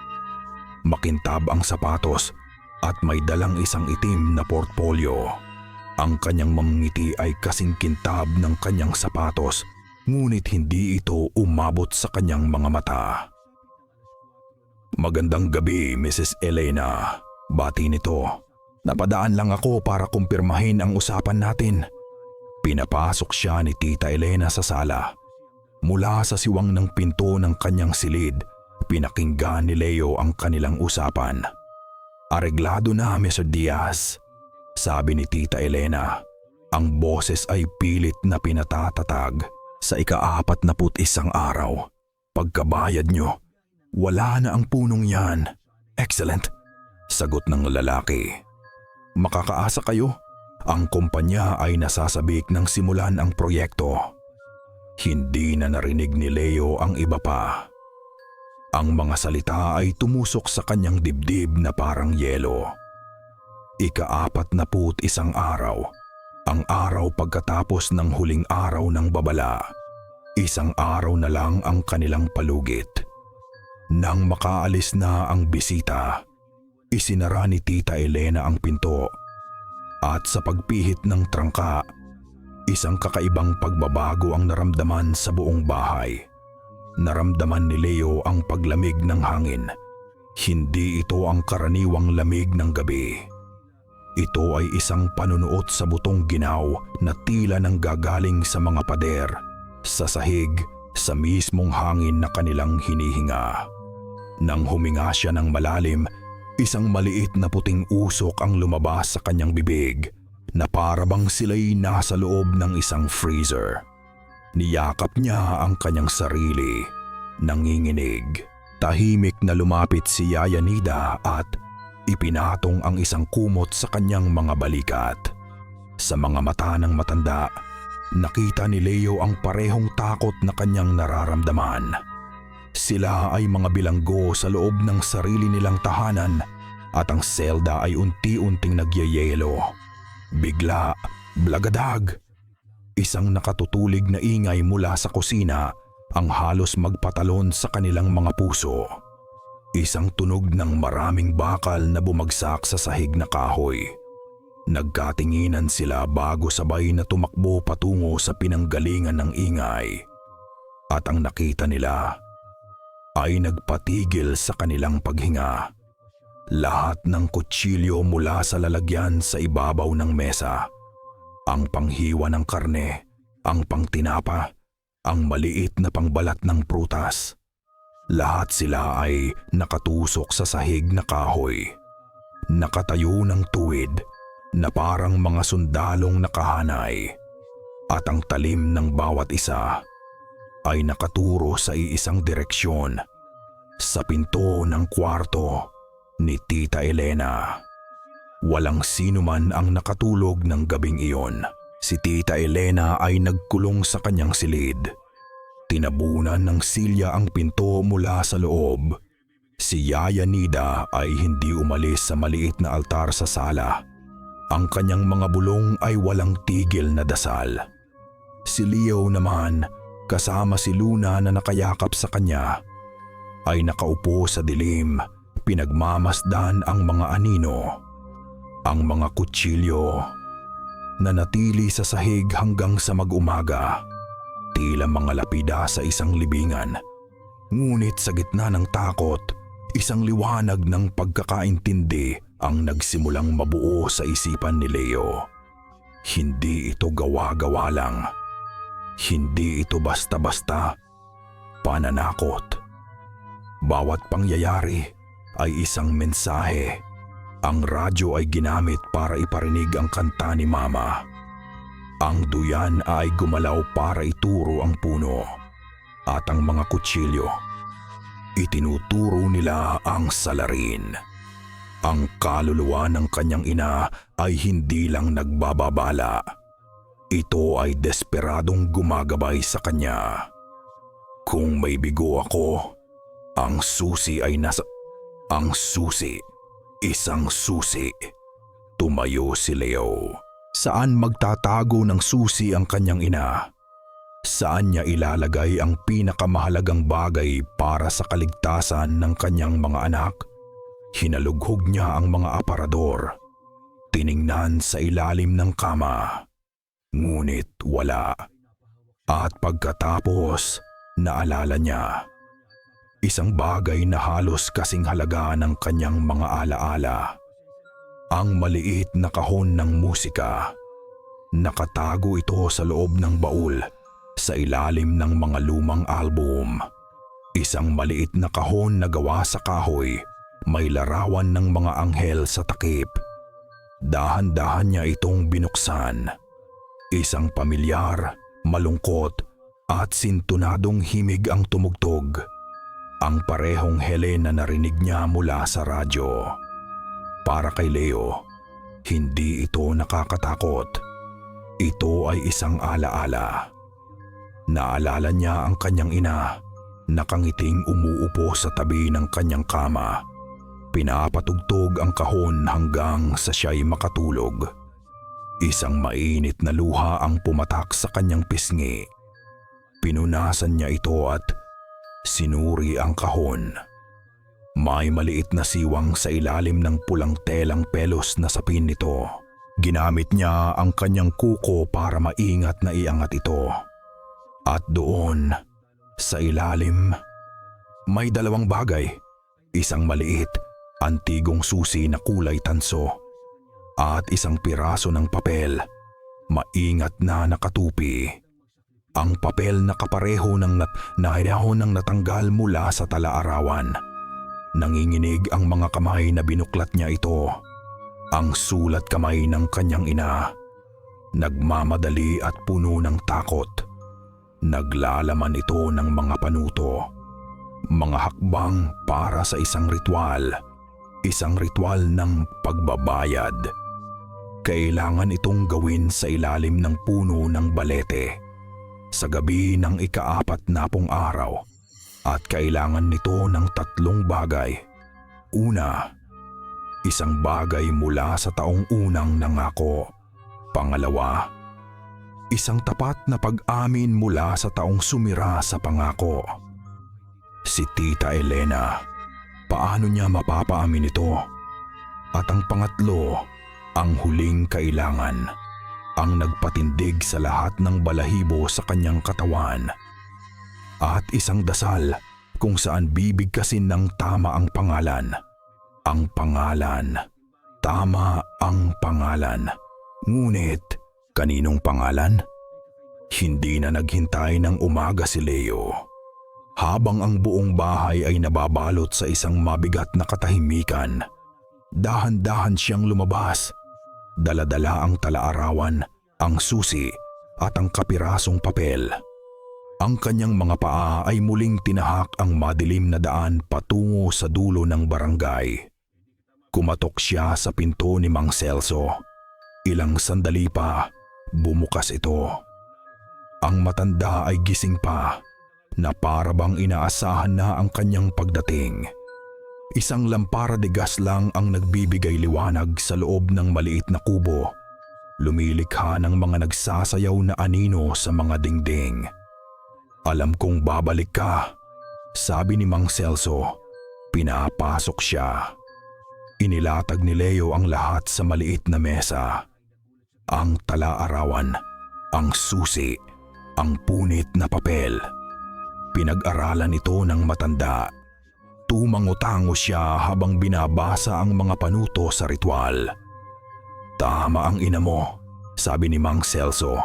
Makintab ang sapatos at may dalang isang itim na portfolio. Ang kanyang mangiti ay kasing kintab ng kanyang sapatos, ngunit hindi ito umabot sa kanyang mga mata. "Magandang gabi, Mrs. Elena," bati nito. "Napadaan lang ako para kumpirmahin ang usapan natin." Pinapasok siya ni Tita Elena sa sala. Mula sa siwang ng pinto ng kanyang silid, pinakinggan ni Leo ang kanilang usapan. "Areglado na, Mr. Diaz," sabi ni Tita Elena. Ang boses ay pilit na pinatatatag. "Sa ika-41 araw, pagkabayad nyo, wala na ang punong yan." "Excellent," sagot ng lalaki. "Makakaasa kayo? Ang kumpanya ay nasasabik ng simulan ang proyekto." Hindi na narinig ni Leo ang iba pa. Ang mga salita ay tumusok sa kanyang dibdib na parang yelo. Ika-41 araw, ang araw pagkatapos ng huling araw ng babala. Isang araw na lang ang kanilang palugit. Nang makaalis na ang bisita, isinara ni Tita Elena ang pinto. At sa pagpihit ng trangka, isang kakaibang pagbabago ang naramdaman sa buong bahay. Naramdaman ni Leo ang paglamig ng hangin. Hindi ito ang karaniwang lamig ng gabi. Ito ay isang panunuot sa butong ginaw na tila nang gagaling sa mga pader, sa sahig, sa mismong hangin na kanilang hinihinga. Nang huminga siya ng malalim, isang maliit na puting usok ang lumabas sa kanyang bibig, na parabang sila'y nasa loob ng isang freezer. Niyakap niya ang kanyang sarili, nanginginig. Tahimik na lumapit si Yaya Nida at ipinatong ang isang kumot sa kanyang mga balikat. Sa mga mata ng matanda, nakita ni Leo ang parehong takot na kanyang nararamdaman. Sila ay mga bilanggo sa loob ng sarili nilang tahanan at ang selda ay unti-unting nagyayelo. Bigla, blagadag. Isang nakatutulig na ingay mula sa kusina ang halos magpatalon sa kanilang mga puso. Isang tunog ng maraming bakal na bumagsak sa sahig na kahoy. Nagkatinginan sila bago sabay na tumakbo patungo sa pinanggalingan ng ingay. At ang nakita nila ay nagpatigil sa kanilang paghinga. Lahat ng kutsilyo mula sa lalagyan sa ibabaw ng mesa. Ang panghiwa ng karne, ang pangtinapa, ang maliit na pangbalat ng prutas. Lahat sila ay nakatusok sa sahig na kahoy. Nakatayo ng tuwid na parang mga sundalong nakahanay. At ang talim ng bawat isa ay nakaturo sa iisang direksyon, sa pinto ng kwarto ni Tita Elena. Walang sino man ang nakatulog ng gabing iyon. Si Tita Elena ay nagkulong sa kanyang silid. Tinabunan ng silya ang pinto mula sa loob. Si Yaya Nida ay hindi umalis sa maliit na altar sa sala. Ang kanyang mga bulong ay walang tigil na dasal. Si Leo naman, kasama si Luna na nakayakap sa kanya, ay nakaupo sa dilim, pinagmamasdan ang mga anino, ang mga kutsilyo, na natili sa sahig hanggang sa mag-umaga, tila mga lapida sa isang libingan. Ngunit sa gitna ng takot, isang liwanag ng pagkakaintindi ang nagsimulang mabuo sa isipan ni Leo. Hindi ito gawa-gawa lang. Hindi ito basta-basta pananakot. Bawat pangyayari ay isang mensahe. Ang radyo ay ginamit para iparinig ang kanta ni Mama. Ang duyan ay gumalaw para ituro ang puno. At ang mga kutsilyo, itinuturo nila ang salarin. Ang kaluluwa ng kanyang ina ay hindi lang nagbababala. Ito ay desperadong gumagabay sa kanya. Kung may bigo ako, ang susi ay nasa... Ang susi, isang susi. Tumayo si Leo. Saan magtatago ng susi ang kanyang ina? Saan niya ilalagay ang pinakamahalagang bagay para sa kaligtasan ng kanyang mga anak? Hinalughog niya ang mga aparador. Tiningnan sa ilalim ng kama. Ngunit wala. At pagkatapos, naalala niya. Isang bagay na halos kasing halaga ng kanyang mga alaala. Ang maliit na kahon ng musika. Nakatago ito sa loob ng baul, sa ilalim ng mga lumang album. Isang maliit na kahon na gawa sa kahoy, may larawan ng mga anghel sa takip. Dahan-dahan niya itong binuksan. Isang pamilyar, malungkot at sintunadong himig ang tumugtog. Ang parehong helen na narinig niya mula sa radyo. Para kay Leo, hindi ito nakakatakot. Ito ay isang alaala. Naalala niya ang kanyang ina, nakangiting umuupo sa tabi ng kanyang kama. Pinapatugtog ang kahon hanggang sa siya'y makatulog. Isang mainit na luha ang pumatak sa kanyang pisngi. Pinunasan niya ito at sinuri ang kahon. May maliit na siwang sa ilalim ng pulang telang pelos na sapin nito. Ginamit niya ang kanyang kuko para maingat na iangat ito. At doon, sa ilalim, may dalawang bagay. Isang maliit, antigong susi na kulay tanso. At isang piraso ng papel, maingat na nakatupi. Ang papel na kapareho ng natanggal mula sa talaarawan. Nanginginig ang mga kamay na binuklat niya ito. Ang sulat kamay ng kanyang ina. Nagmamadali at puno ng takot. Naglalaman ito ng mga panuto. Mga hakbang para sa isang ritual. Isang ritual ng pagbabayad. Kailangan itong gawin sa ilalim ng puno ng balete. Sa gabi ng ika-40 araw. At kailangan nito ng 3 bagay. Una, isang bagay mula sa taong unang nangako. Pangalawa, isang tapat na pag-amin mula sa taong sumira sa pangako. Si Tita Elena, paano niya mapapaamin ito? At ang pangatlo, ang huling kailangan, ang nagpatindig sa lahat ng balahibo sa kanyang katawan. At isang dasal kung saan bibigkasin ng tama ang pangalan. Ang pangalan. Tama ang pangalan. Ngunit, kaninong pangalan? Hindi na naghintay ng umaga si Leo. Habang ang buong bahay ay nababalot sa isang mabigat na katahimikan, dahan-dahan siyang lumabas. Dala-dala ang talaarawan, ang susi at ang kapirasong papel. Ang kanyang mga paa ay muling tinahak ang madilim na daan patungo sa dulo ng barangay. Kumatok siya sa pinto ni Mang Celso. Ilang sandali pa, bumukas ito. Ang matanda ay gising pa, na para bang inaasahan na ang kanyang pagdating. Isang lampara de gas lang ang nagbibigay liwanag sa loob ng maliit na kubo. Lumilikha ng mga nagsasayaw na anino sa mga dingding. Alam kong babalik ka, sabi ni Mang Celso. Pinapasok siya. Inilatag ni Leo ang lahat sa maliit na mesa. Ang tala-arawan, ang susi, ang punit na papel. Pinag-aralan ito ng matanda. Tumango-tango siya habang binabasa ang mga panuto sa ritual. Tama ang ina mo, sabi ni Mang Celso.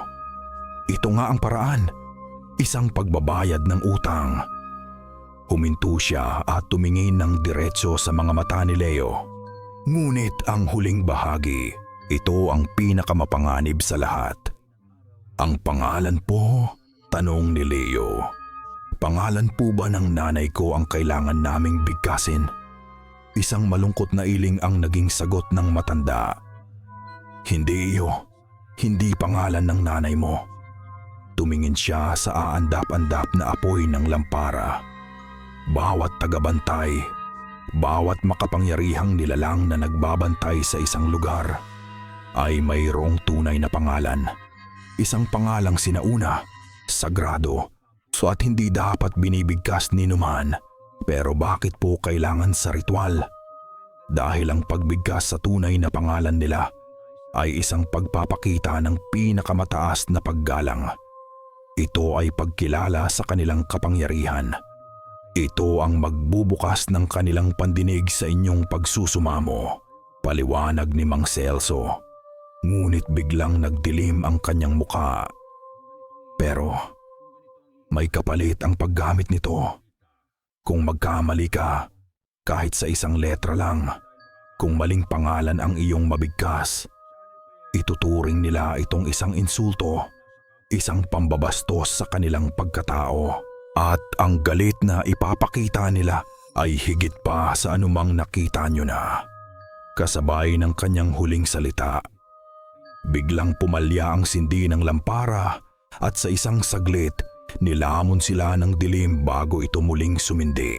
Ito nga ang paraan, isang pagbabayad ng utang. Huminto siya at tumingin ng diretso sa mga mata ni Leo. Ngunit ang huling bahagi, ito ang pinakamapanganib sa lahat. Ang pangalan po, tanong ni Leo. Pangalan po ba ng nanay ko ang kailangan naming bigkasin? Isang malungkot na iling ang naging sagot ng matanda. Hindi iyo, hindi pangalan ng nanay mo. Tumingin siya sa aandap-andap na apoy ng lampara. Bawat tagabantay, bawat makapangyarihang nilalang na nagbabantay sa isang lugar ay mayroong tunay na pangalan. Isang pangalang sinauna, sagrado, so at hindi dapat binibigkas ni numan. Pero bakit po kailangan sa ritual? Dahil ang pagbigkas sa tunay na pangalan nila ay isang pagpapakita ng pinakamataas na paggalang. Ito ay pagkilala sa kanilang kapangyarihan. Ito ang magbubukas ng kanilang pandinig sa inyong pagsusumamo, paliwanag ni Mang Celso. Ngunit biglang nagdilim ang kanyang muka. Pero may kapalit ang paggamit nito. Kung magkamali ka, kahit sa isang letra lang, kung maling pangalan ang iyong mabigkas, ituturing nila itong isang insulto, isang pambabastos sa kanilang pagkatao. At ang galit na ipapakita nila ay higit pa sa anumang nakita nyo na. Kasabay ng kanyang huling salita, biglang pumalya ang sindi ng lampara at sa isang saglit, nilamon sila ng dilim bago ito muling sumindi.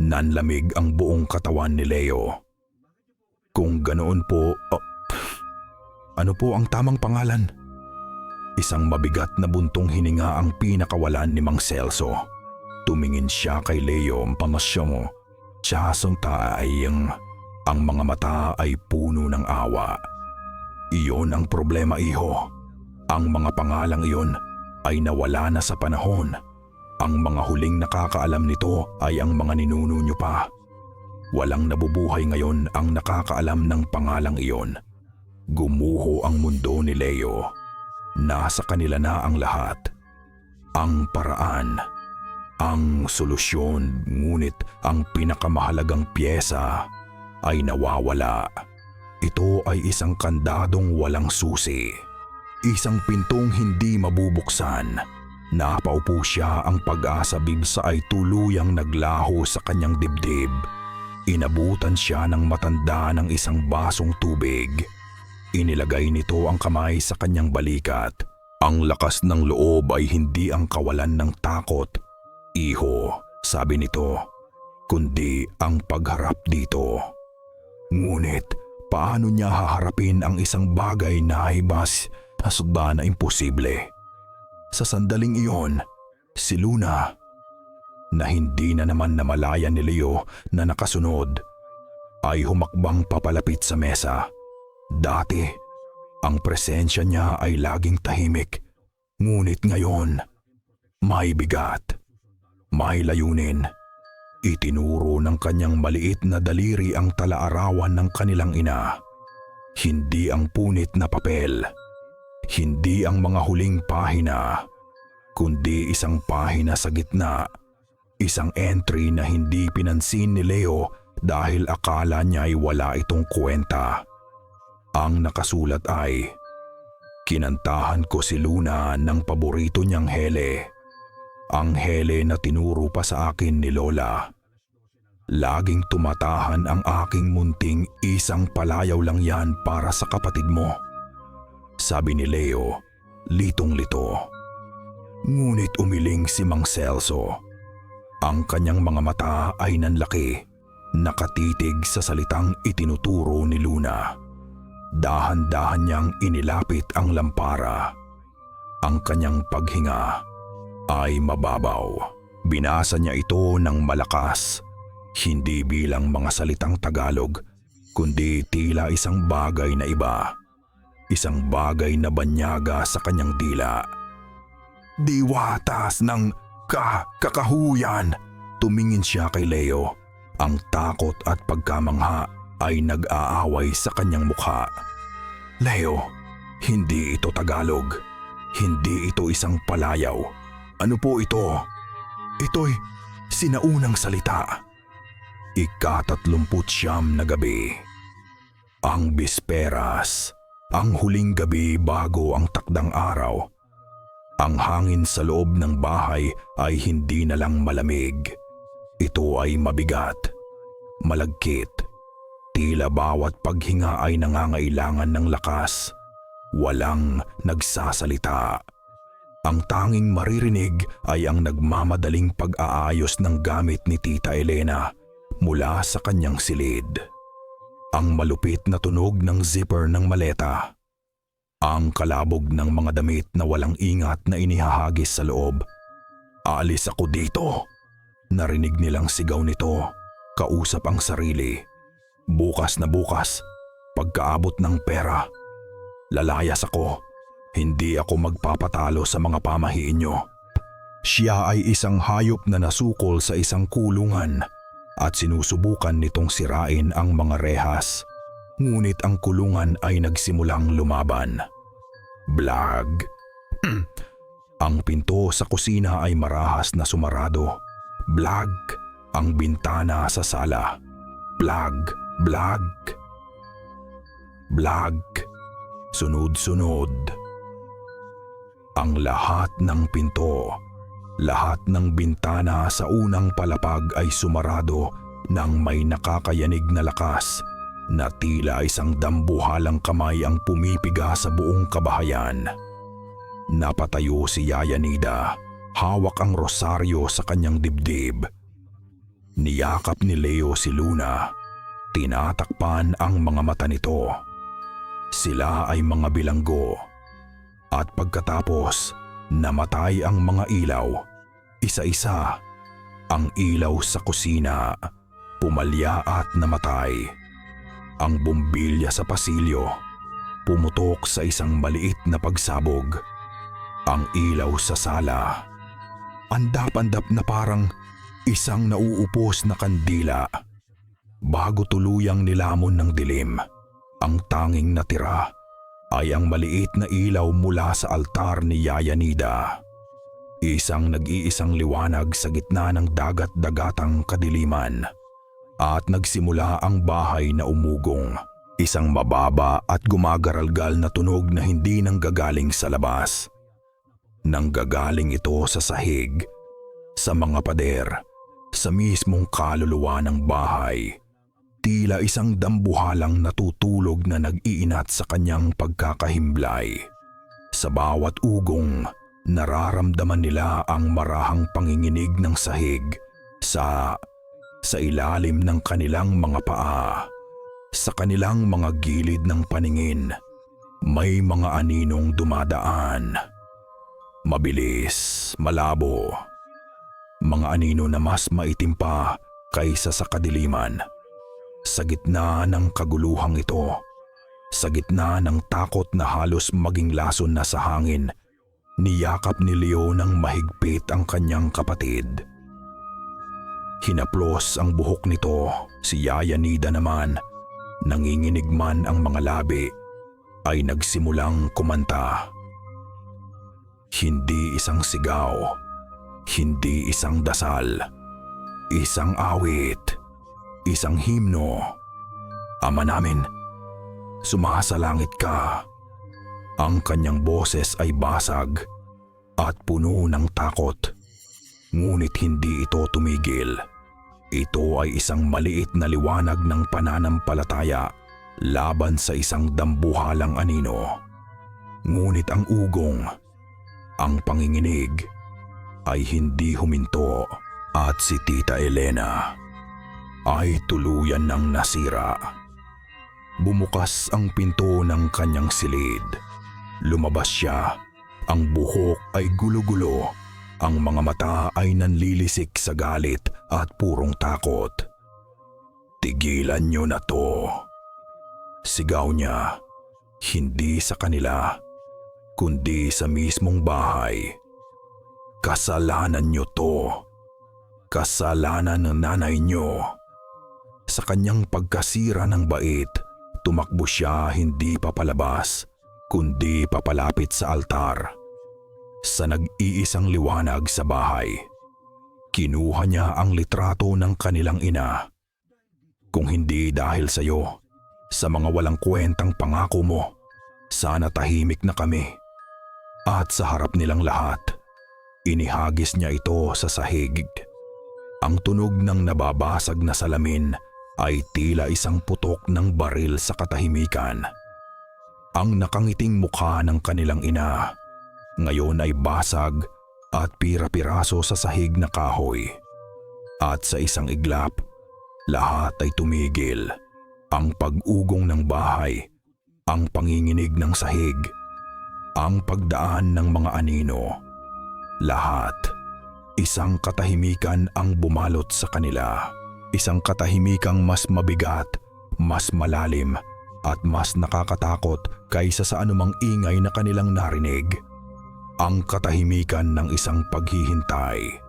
Nanlamig ang buong katawan ni Leo. Kung ganoon po, ano po ang tamang pangalan? Isang mabigat na buntong hininga ang pinakawalan ni Mang Celso. Tumingin siya kay Leo pamasyo. Tiyasong taayang ang mga mata ay puno ng awa. Iyon ang problema, iho. Ang mga pangalang iyon ay nawala na sa panahon. Ang mga huling nakakaalam nito ay ang mga ninuno nyo pa. Walang nabubuhay ngayon ang nakakaalam ng pangalang iyon. Gumuho ang mundo ni Leo. Nasa kanila na ang lahat. Ang paraan, ang solusyon, ngunit ang pinakamahalagang piyesa ay nawawala. Ito ay isang kandadong walang susi. Isang pintong hindi mabubuksan. Napaupo siya, ang pag-asa bibsa ay tuluyang naglaho sa kanyang dibdib. Inabutan siya ng matanda ng isang basong tubig. Inilagay nito ang kamay sa kanyang balikat. Ang lakas ng loob ay hindi ang kawalan ng takot, iho, sabi nito, kundi ang pagharap dito. Ngunit paano niya haharapin ang isang bagay na hibas hasugba na imposible? Sa sandaling iyon, si Luna, na hindi na naman namalayan ni Leo na nakasunod, ay humakbang papalapit sa mesa. Dati, ang presensya niya ay laging tahimik, ngunit ngayon, may bigat, may layunin. Itinuro ng kanyang maliit na daliri ang talaarawan ng kanilang ina. Hindi ang punit na papel, hindi ang mga huling pahina, kundi isang pahina sa gitna, isang entry na hindi pinansin ni Leo dahil akala niya ay wala itong kwenta. Ang nakasulat ay, kinantahan ko si Luna ng paborito niyang hele. Ang hele na tinuro pa sa akin ni Lola. Laging tumatahan ang aking munting, isang palayaw lang yan para sa kapatid mo. Sabi ni Leo, litong-lito. Ngunit umiling si Mang Celso. Ang kanyang mga mata ay nanlaki. nakatitig sa salitang itinuturo ni Luna. Dahan-dahan niyang inilapit ang lampara. Ang kanyang paghinga ay mababaw. Binasa niya ito ng malakas, hindi bilang mga salitang Tagalog, kundi tila isang bagay na iba. Isang bagay na banyaga sa kanyang dila. Diwatas ng kakahuyan! Tumingin siya kay Leo. Ang takot at pagkamangha ay nag-aaway sa kanyang mukha. Leo, hindi ito Tagalog. Hindi ito isang palayaw. Ano po ito? Ito'y sinaunang salita. Ika-39 na gabi. Ang bisperas, ang huling gabi bago ang takdang araw. Ang hangin sa loob ng bahay ay hindi na lang malamig. Ito ay mabigat, malagkit. Tila bawat paghinga ay nangangailangan ng lakas. Walang nagsasalita. Ang tanging maririnig ay ang nagmamadaling pag-aayos ng gamit ni Tita Elena mula sa kanyang silid. Ang malupit na tunog ng zipper ng maleta. Ang kalabog ng mga damit na walang ingat na inihahagis sa loob. Aalis ako dito. Narinig nilang sigaw nito, kausap ang sarili. Bukas na bukas, pagkaabot ng pera. Lalayas ako. Hindi ako magpapatalo sa mga pamahiin nyo. Siya ay isang hayop na nasukol sa isang kulungan at sinusubukan nitong sirain ang mga rehas. Ngunit ang kulungan ay nagsimulang lumaban. Blag. Ang pinto sa kusina ay marahas na sumarado. Blag. Ang bintana sa sala. Blag. Blag. Blag. Sunod-sunod. Ang lahat ng pinto, lahat ng bintana sa unang palapag ay sumarado nang may nakakayanig na lakas na tila isang dambuhalang kamay ang pumipiga sa buong kabahayan. Napatayo si Yaya Nida, hawak ang rosaryo sa kanyang dibdib. Niyakap ni Leo si Luna, tinatakpan ang mga mata nito. Sila ay mga bilanggo. At pagkatapos, namatay ang mga ilaw. Isa-isa, ang ilaw sa kusina, pumalya at namatay. Ang bumbilya sa pasilyo, pumutok sa isang maliit na pagsabog. Ang ilaw sa sala, andap-andap na parang isang nauupos na kandila. Bago tuluyang nilamon ng dilim, ang tanging natira ay ang maliit na ilaw mula sa altar ni Yaya Nida. Isang nag-iisang liwanag sa gitna ng dagat-dagatang kadiliman. At nagsimula ang bahay na umugong. Isang mababa at gumagaralgal na tunog na hindi nanggagaling sa labas. Nanggagaling ito sa sahig, sa mga pader, sa mismong kaluluwa ng bahay. Tila isang dambuhalang natutulog na nag-iinat sa kanyang pagkakahimlay. Sa bawat ugong, nararamdaman nila ang marahang panginginig ng sahig sa ilalim ng kanilang mga paa. Sa kanilang mga gilid ng paningin, may mga aninong dumadaan. Mabilis, malabo. Mga anino na mas maitim pa kaysa sa kadiliman. Sa gitna ng kaguluhang ito, sa gitna ng takot na halos maging lason na sa hangin, niyakap ni Leo ng mahigpit ang kanyang kapatid. Hinaplos ang buhok nito, si Yaya Nida naman, nanginginig man ang mga labi, ay nagsimulang kumanta. Hindi isang sigaw, hindi isang dasal, isang awit. Isang himno. Ama namin, sumasalangit ka. Ang kanyang boses ay basag at puno ng takot. Ngunit hindi ito tumigil. Ito ay isang maliit na liwanag ng pananampalataya laban sa isang dambuhalang anino. Ngunit ang ugong, ang panginginig, ay hindi huminto. At si Tita Elena, ay tuluyan ng nasira. Bumukas ang pinto ng kanyang silid. Lumabas siya. Ang buhok ay gulo-gulo. Ang mga mata ay nanlilisik sa galit at purong takot. "Tigilan niyo na to." Sigaw niya, hindi sa kanila, kundi sa mismong bahay. "Kasalanan niyo to. Kasalanan ng nanay niyo." Sa kanyang pagkasira ng bait, tumakbo siya hindi papalabas, kundi papalapit sa altar. Sa nag-iisang liwanag sa bahay, kinuha niya ang litrato ng kanilang ina. "Kung hindi dahil sa iyo, sa mga walang kwentang pangako mo, sana tahimik na kami." At sa harap nilang lahat, inihagis niya ito sa sahig. Ang tunog ng nababasag na salamin ay tila isang putok ng baril sa katahimikan. Ang nakangiting mukha ng kanilang ina ngayon ay basag at pira-piraso sa sahig na kahoy. At sa isang iglap, lahat ay tumigil. Ang pag-ugong ng bahay, ang panginginig ng sahig, ang pagdaan ng mga anino. Lahat, isang katahimikan ang bumalot sa kanila. Isang katahimikang mas mabigat, mas malalim, at mas nakakatakot kaysa sa anumang ingay na kanilang narinig. Ang katahimikan ng isang paghihintay.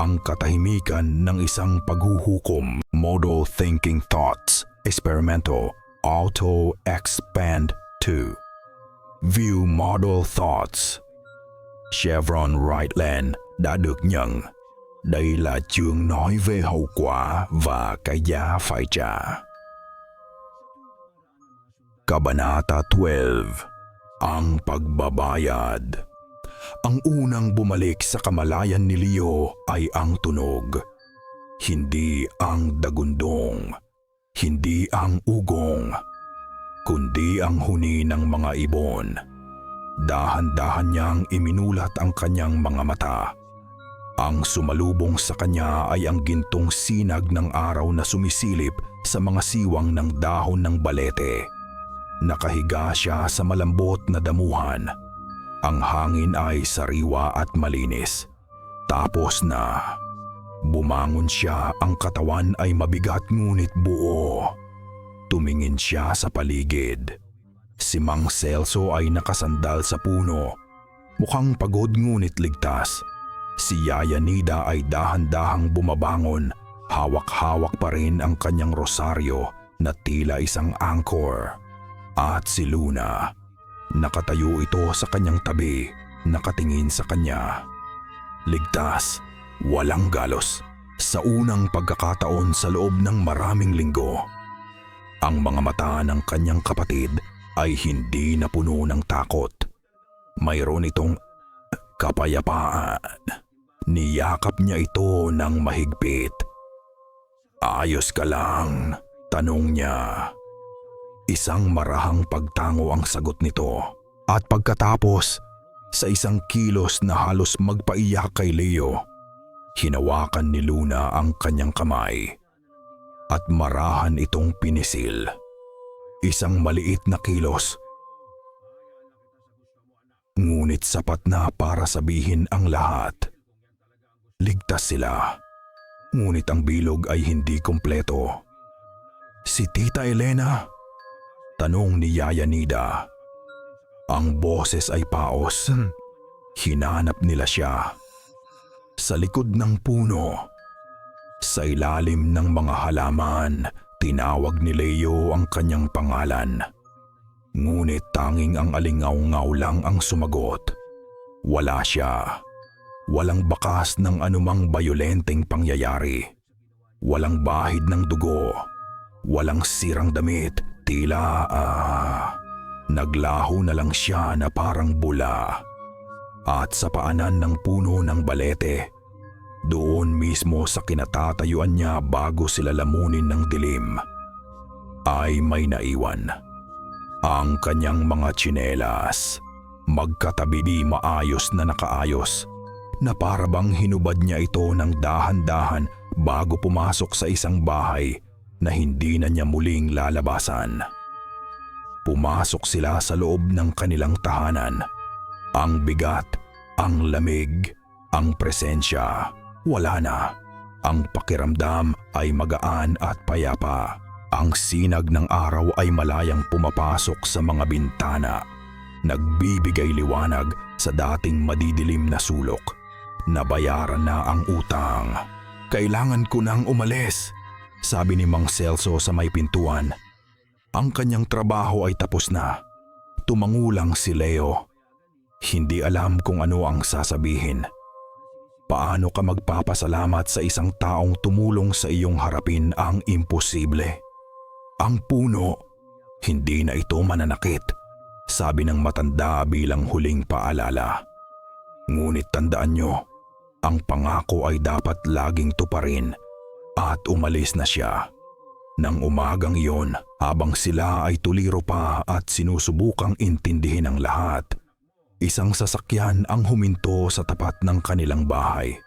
Ang katahimikan ng isang paghuhukom. Model Thinking Thoughts. Experimento Auto Expand 2. View Model Thoughts. Chevron Rightland đã được nhận. Đây là chương nói về hậu quả và cái giá phải trả. Kabanata 12. Ang pagbabayad. Ang unang bumalik sa kamalayan ni Leo ay ang tunog. Hindi ang dagundong, hindi ang ugong, kundi ang huni ng mga ibon. Dahan-dahan niyang iminulat ang kanyang mga mata. Ang sumalubong sa kanya ay ang gintong sinag ng araw na sumisilip sa mga siwang ng dahon ng balete. Nakahiga siya sa malambot na damuhan. Ang hangin ay sariwa at malinis. Tapos na. Bumangon siya, ang katawan ay mabigat ngunit buo. Tumingin siya sa paligid. Si Mang Celso ay nakasandal sa puno. Mukhang pagod ngunit ligtas. Si Yaya Nida ay dahan-dahang bumabangon. Hawak-hawak pa rin ang kanyang rosaryo na tila isang anchor. At si Luna, nakatayo ito sa kanyang tabi, nakatingin sa kanya. Ligtas, walang galos, sa unang pagkakataon sa loob ng maraming linggo. Ang mga mata ng kanyang kapatid ay hindi napuno ng takot. Mayroon itong kapayapaan. Niyakap niya ito ng mahigpit. "Ayos ka lang?" tanong niya. Isang marahang pagtango ang sagot nito. At pagkatapos, sa isang kilos na halos magpaiyak kay Leo, hinawakan ni Luna ang kanyang kamay at marahan itong pinisil. Isang maliit na kilos, ngunit sapat na para sabihin ang lahat. Ligtas sila, ngunit ang bilog ay hindi kompleto. "Si Tita Elena?" tanong ni Yaya Nida. Ang boses ay paos. Hinanap nila siya. Sa likod ng puno, sa ilalim ng mga halaman, tinawag ni Leo ang kanyang pangalan. Ngunit tanging ang alingaw-ngaw lang ang sumagot. Wala siya. Walang bakas ng anumang bayolenteng pangyayari. Walang bahid ng dugo. Walang sirang damit. Tila naglaho na lang siya na parang bula. At sa paanan ng puno ng balete, doon mismo sa kinatatayuan niya bago sila lamunin ng dilim, ay may naiwan. Ang kanyang mga tsinelas, magkatabi di maayos na nakaayos, na parabang hinubad niya ito ng dahan-dahan bago pumasok sa isang bahay na hindi na niya muling lalabasan. Pumasok sila sa loob ng kanilang tahanan. Ang bigat, ang lamig, ang presensya, wala na. Ang pakiramdam ay magaan at payapa. Ang sinag ng araw ay malayang pumapasok sa mga bintana. Nagbibigay liwanag sa dating madidilim na sulok. Nabayaran na ang utang. Kailangan ko nang umalis, sabi ni Mang Celso sa may pintuan. Ang kanyang trabaho ay tapos na. Tumangulang si Leo. Hindi alam kung ano ang sasabihin. Paano ka magpapasalamat sa isang taong tumulong sa iyong harapin ang imposible? Ang puno, hindi na ito mananakit, sabi ng matanda bilang huling paalala. Ngunit tandaan nyo, ang pangako ay dapat laging tuparin at umalis na siya. Nang umagang iyon, habang sila ay tuliro pa at sinusubukang intindihin ang lahat, isang sasakyan ang huminto sa tapat ng kanilang bahay.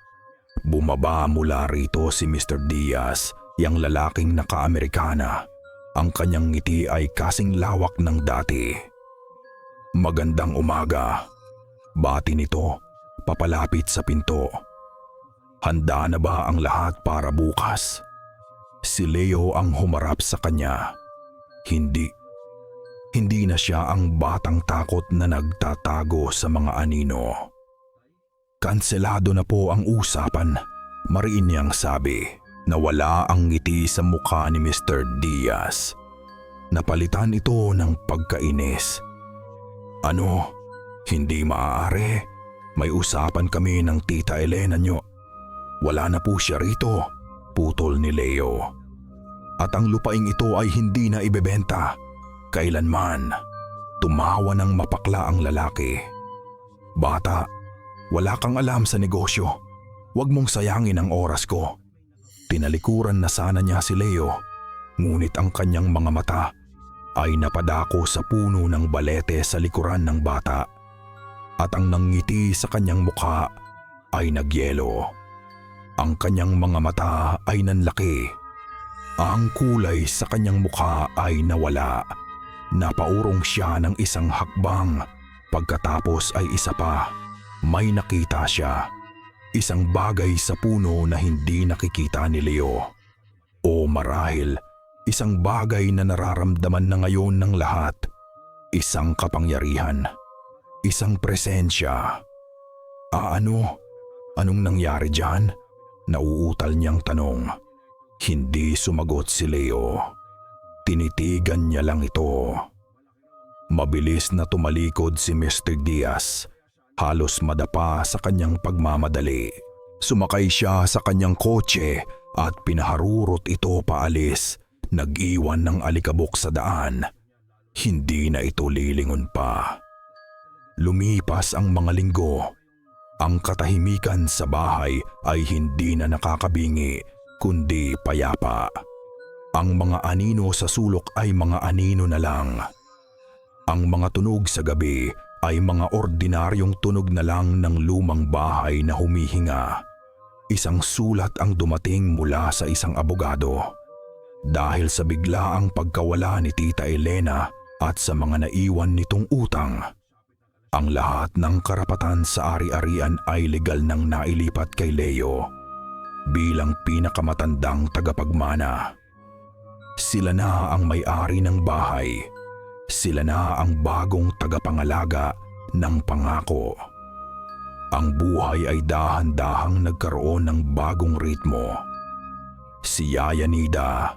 Bumaba mula rito si Mr. Diaz, yang lalaking naka-Amerikana. Ang kanyang ngiti ay kasing lawak ng dati. Magandang umaga, bati nito, papalapit sa pinto. Handa na ba ang lahat para bukas? Si Leo ang humarap sa kanya. Hindi na siya ang batang takot na nagtatago sa mga anino. Kanselado na po ang usapan, mariin niyang sabi. Nawala ang ngiti sa mukha ni Mr. Diaz. Napalitan ito ng pagkainis. Ano? Hindi maaari. May usapan kami ng Tita Elena nyo. Wala na po siya rito, putol ni Leo. At ang lupaing ito ay hindi na ibebenta. Kailanman. Tumawa ng mapakla ang lalaki. Bata, wala kang alam sa negosyo. Huwag mong sayangin ang oras ko. Tinalikuran na sana niya si Leo, ngunit ang kanyang mga mata ay napadako sa puno ng balete sa likuran ng bata. At ang nangngiti sa kanyang mukha ay nagyelo. Ang kanyang mga mata ay nanlaki. Ang kulay sa kanyang mukha ay nawala. Napaurong siya ng isang hakbang. Pagkatapos ay isa pa. May nakita siya. Isang bagay sa puno na hindi nakikita ni Leo. O marahil, isang bagay na nararamdaman na ngayon ng lahat. Isang kapangyarihan. Isang presensya. Ano? Anong nangyari dyan? Nauutal niyang tanong. Hindi sumagot si Leo. Tinitigan niya lang ito. Mabilis na tumalikod si Mr. Diaz. Halos madapa sa kanyang pagmamadali. Sumakay siya sa kanyang kotse at pinaharurot ito paalis. Nag-iwan ng alikabok sa daan. Hindi na ito lilingon pa. Lumipas ang mga linggo. Ang katahimikan sa bahay ay hindi na nakakabingi, kundi payapa. Ang mga anino sa sulok ay mga anino na lang. Ang mga tunog sa gabi ay mga ordinaryong tunog na lang ng lumang bahay na humihinga. Isang sulat ang dumating mula sa isang abogado. Dahil sa biglaang pagkawala ni Tita Elena at sa mga naiwan nitong utang, ang lahat ng karapatan sa ari-arian ay legal nang nailipat kay Leo bilang pinakamatandang tagapagmana. Sila na ang may-ari ng bahay. Sila na ang bagong tagapangalaga ng pangako. Ang buhay ay dahan-dahang nagkaroon ng bagong ritmo. Si Yaya Nida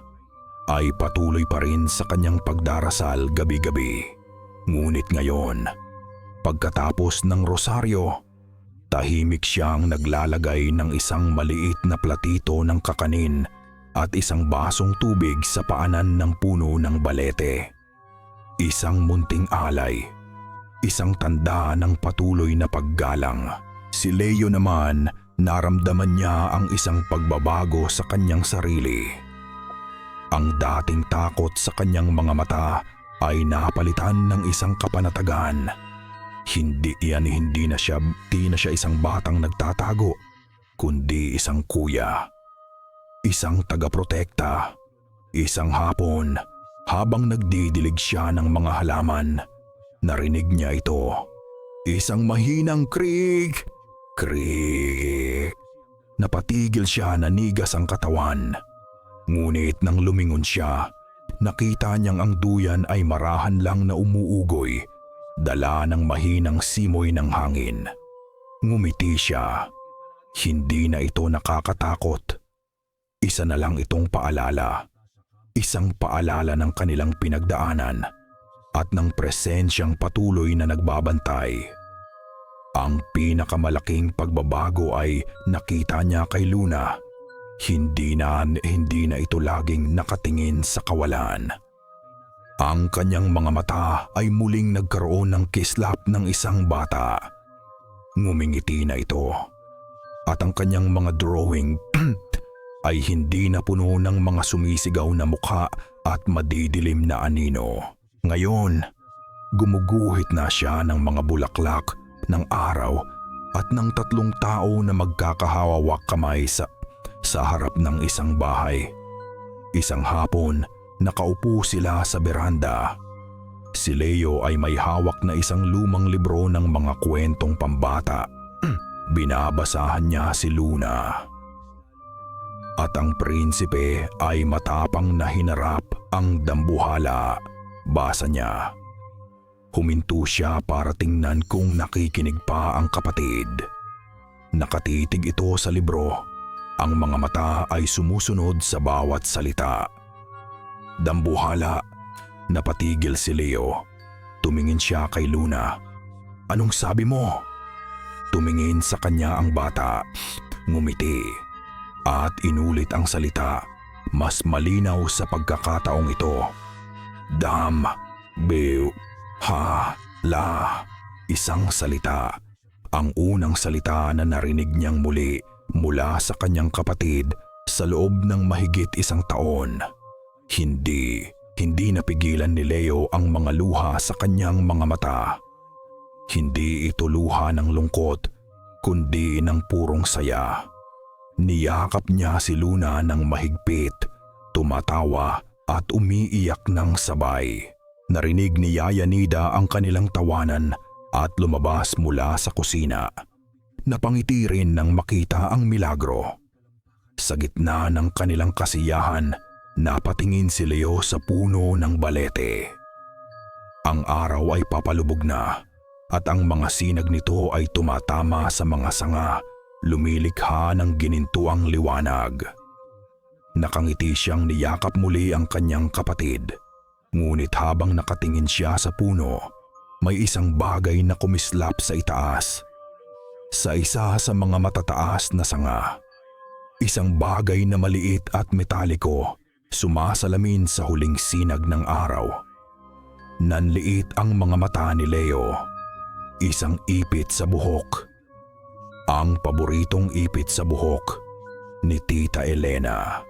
ay patuloy pa rin sa kanyang pagdarasal gabi-gabi. Ngunit ngayon, pagkatapos ng rosaryo, tahimik siyang naglalagay ng isang maliit na platito ng kakanin at isang basong tubig sa paanan ng puno ng balete. Isang munting alay, isang tanda ng patuloy na paggalang. Si Leo naman, naramdaman niya ang isang pagbabago sa kanyang sarili. Ang dating takot sa kanyang mga mata ay napalitan ng isang kapanatagan. Hindi na siya isang batang nagtatago, kundi isang kuya. isang tagaprotekta. Isang hapon, habang nagdidilig siya ng mga halaman, narinig niya ito. Isang mahinang kriik, kriik. Napatigil siya, nanigas ang katawan. Ngunit nang lumingon siya, nakita niyang ang duyan ay marahan lang na umuugoy, dala ng mahinang simoy ng hangin. Ngumiti siya. Hindi na ito nakakatakot. Isa na lang itong paalala. Isang paalala ng kanilang pinagdaanan at ng presensyang patuloy na nagbabantay. Ang pinakamalaking pagbabago ay nakita niya kay Luna. Hindi na ito laging nakatingin sa kawalan. Ang kanyang mga mata ay muling nagkaroon ng kislap ng isang bata. Ngumingiti na ito. At ang kanyang mga drawing ay hindi na puno ng mga sumisigaw na mukha at madidilim na anino. Ngayon, gumuguhit na siya ng mga bulaklak ng araw at ng 3 tao na magkakahawak kamay sa harap ng isang bahay. Isang hapon, nakaupo sila sa beranda. Si Leo ay may hawak na isang lumang libro ng mga kwentong pambata. Binabasahan niya si Luna. At ang prinsipe ay matapang na hinarap ang dambuhala. Basa niya. Huminto siya para tingnan kung nakikinig pa ang kapatid. Nakatitig ito sa libro. Ang mga mata ay sumusunod sa bawat salita. Dambuhala, napatigil si Leo. Tumingin siya kay Luna. Anong sabi mo? Tumingin sa kanya ang bata. Ngumiti. At inulit ang salita, mas malinaw sa pagkakataong ito. Dam, bew, ha, la. Isang salita. Ang unang salita na narinig niyang muli mula sa kanyang kapatid sa loob ng mahigit 1 taon. Hindi napigilan ni Leo ang mga luha sa kanyang mga mata. Hindi ito luha ng lungkot, kundi ng purong saya. Niyakap niya si Luna ng mahigpit, tumatawa at umiiyak ng sabay. Narinig ni Yaya Nida ang kanilang tawanan at lumabas mula sa kusina. Napangiti rin nang makita ang milagro. Sa gitna ng kanilang kasiyahan, napatingin si Leo sa puno ng balete. Ang araw ay papalubog na at ang mga sinag nito ay tumatama sa mga sanga. Lumilikha ng ginintuang liwanag. Nakangiti siyang niyakap muli ang kanyang kapatid. Ngunit habang nakatingin siya sa puno, may isang bagay na kumislap sa itaas. Sa isa sa mga matataas na sanga. Isang bagay na maliit at metaliko, sumasalamin sa huling sinag ng araw. Nanliit ang mga mata ni Leo. Isang ipit sa buhok. Ang paboritong ipit sa buhok ni Tita Elena.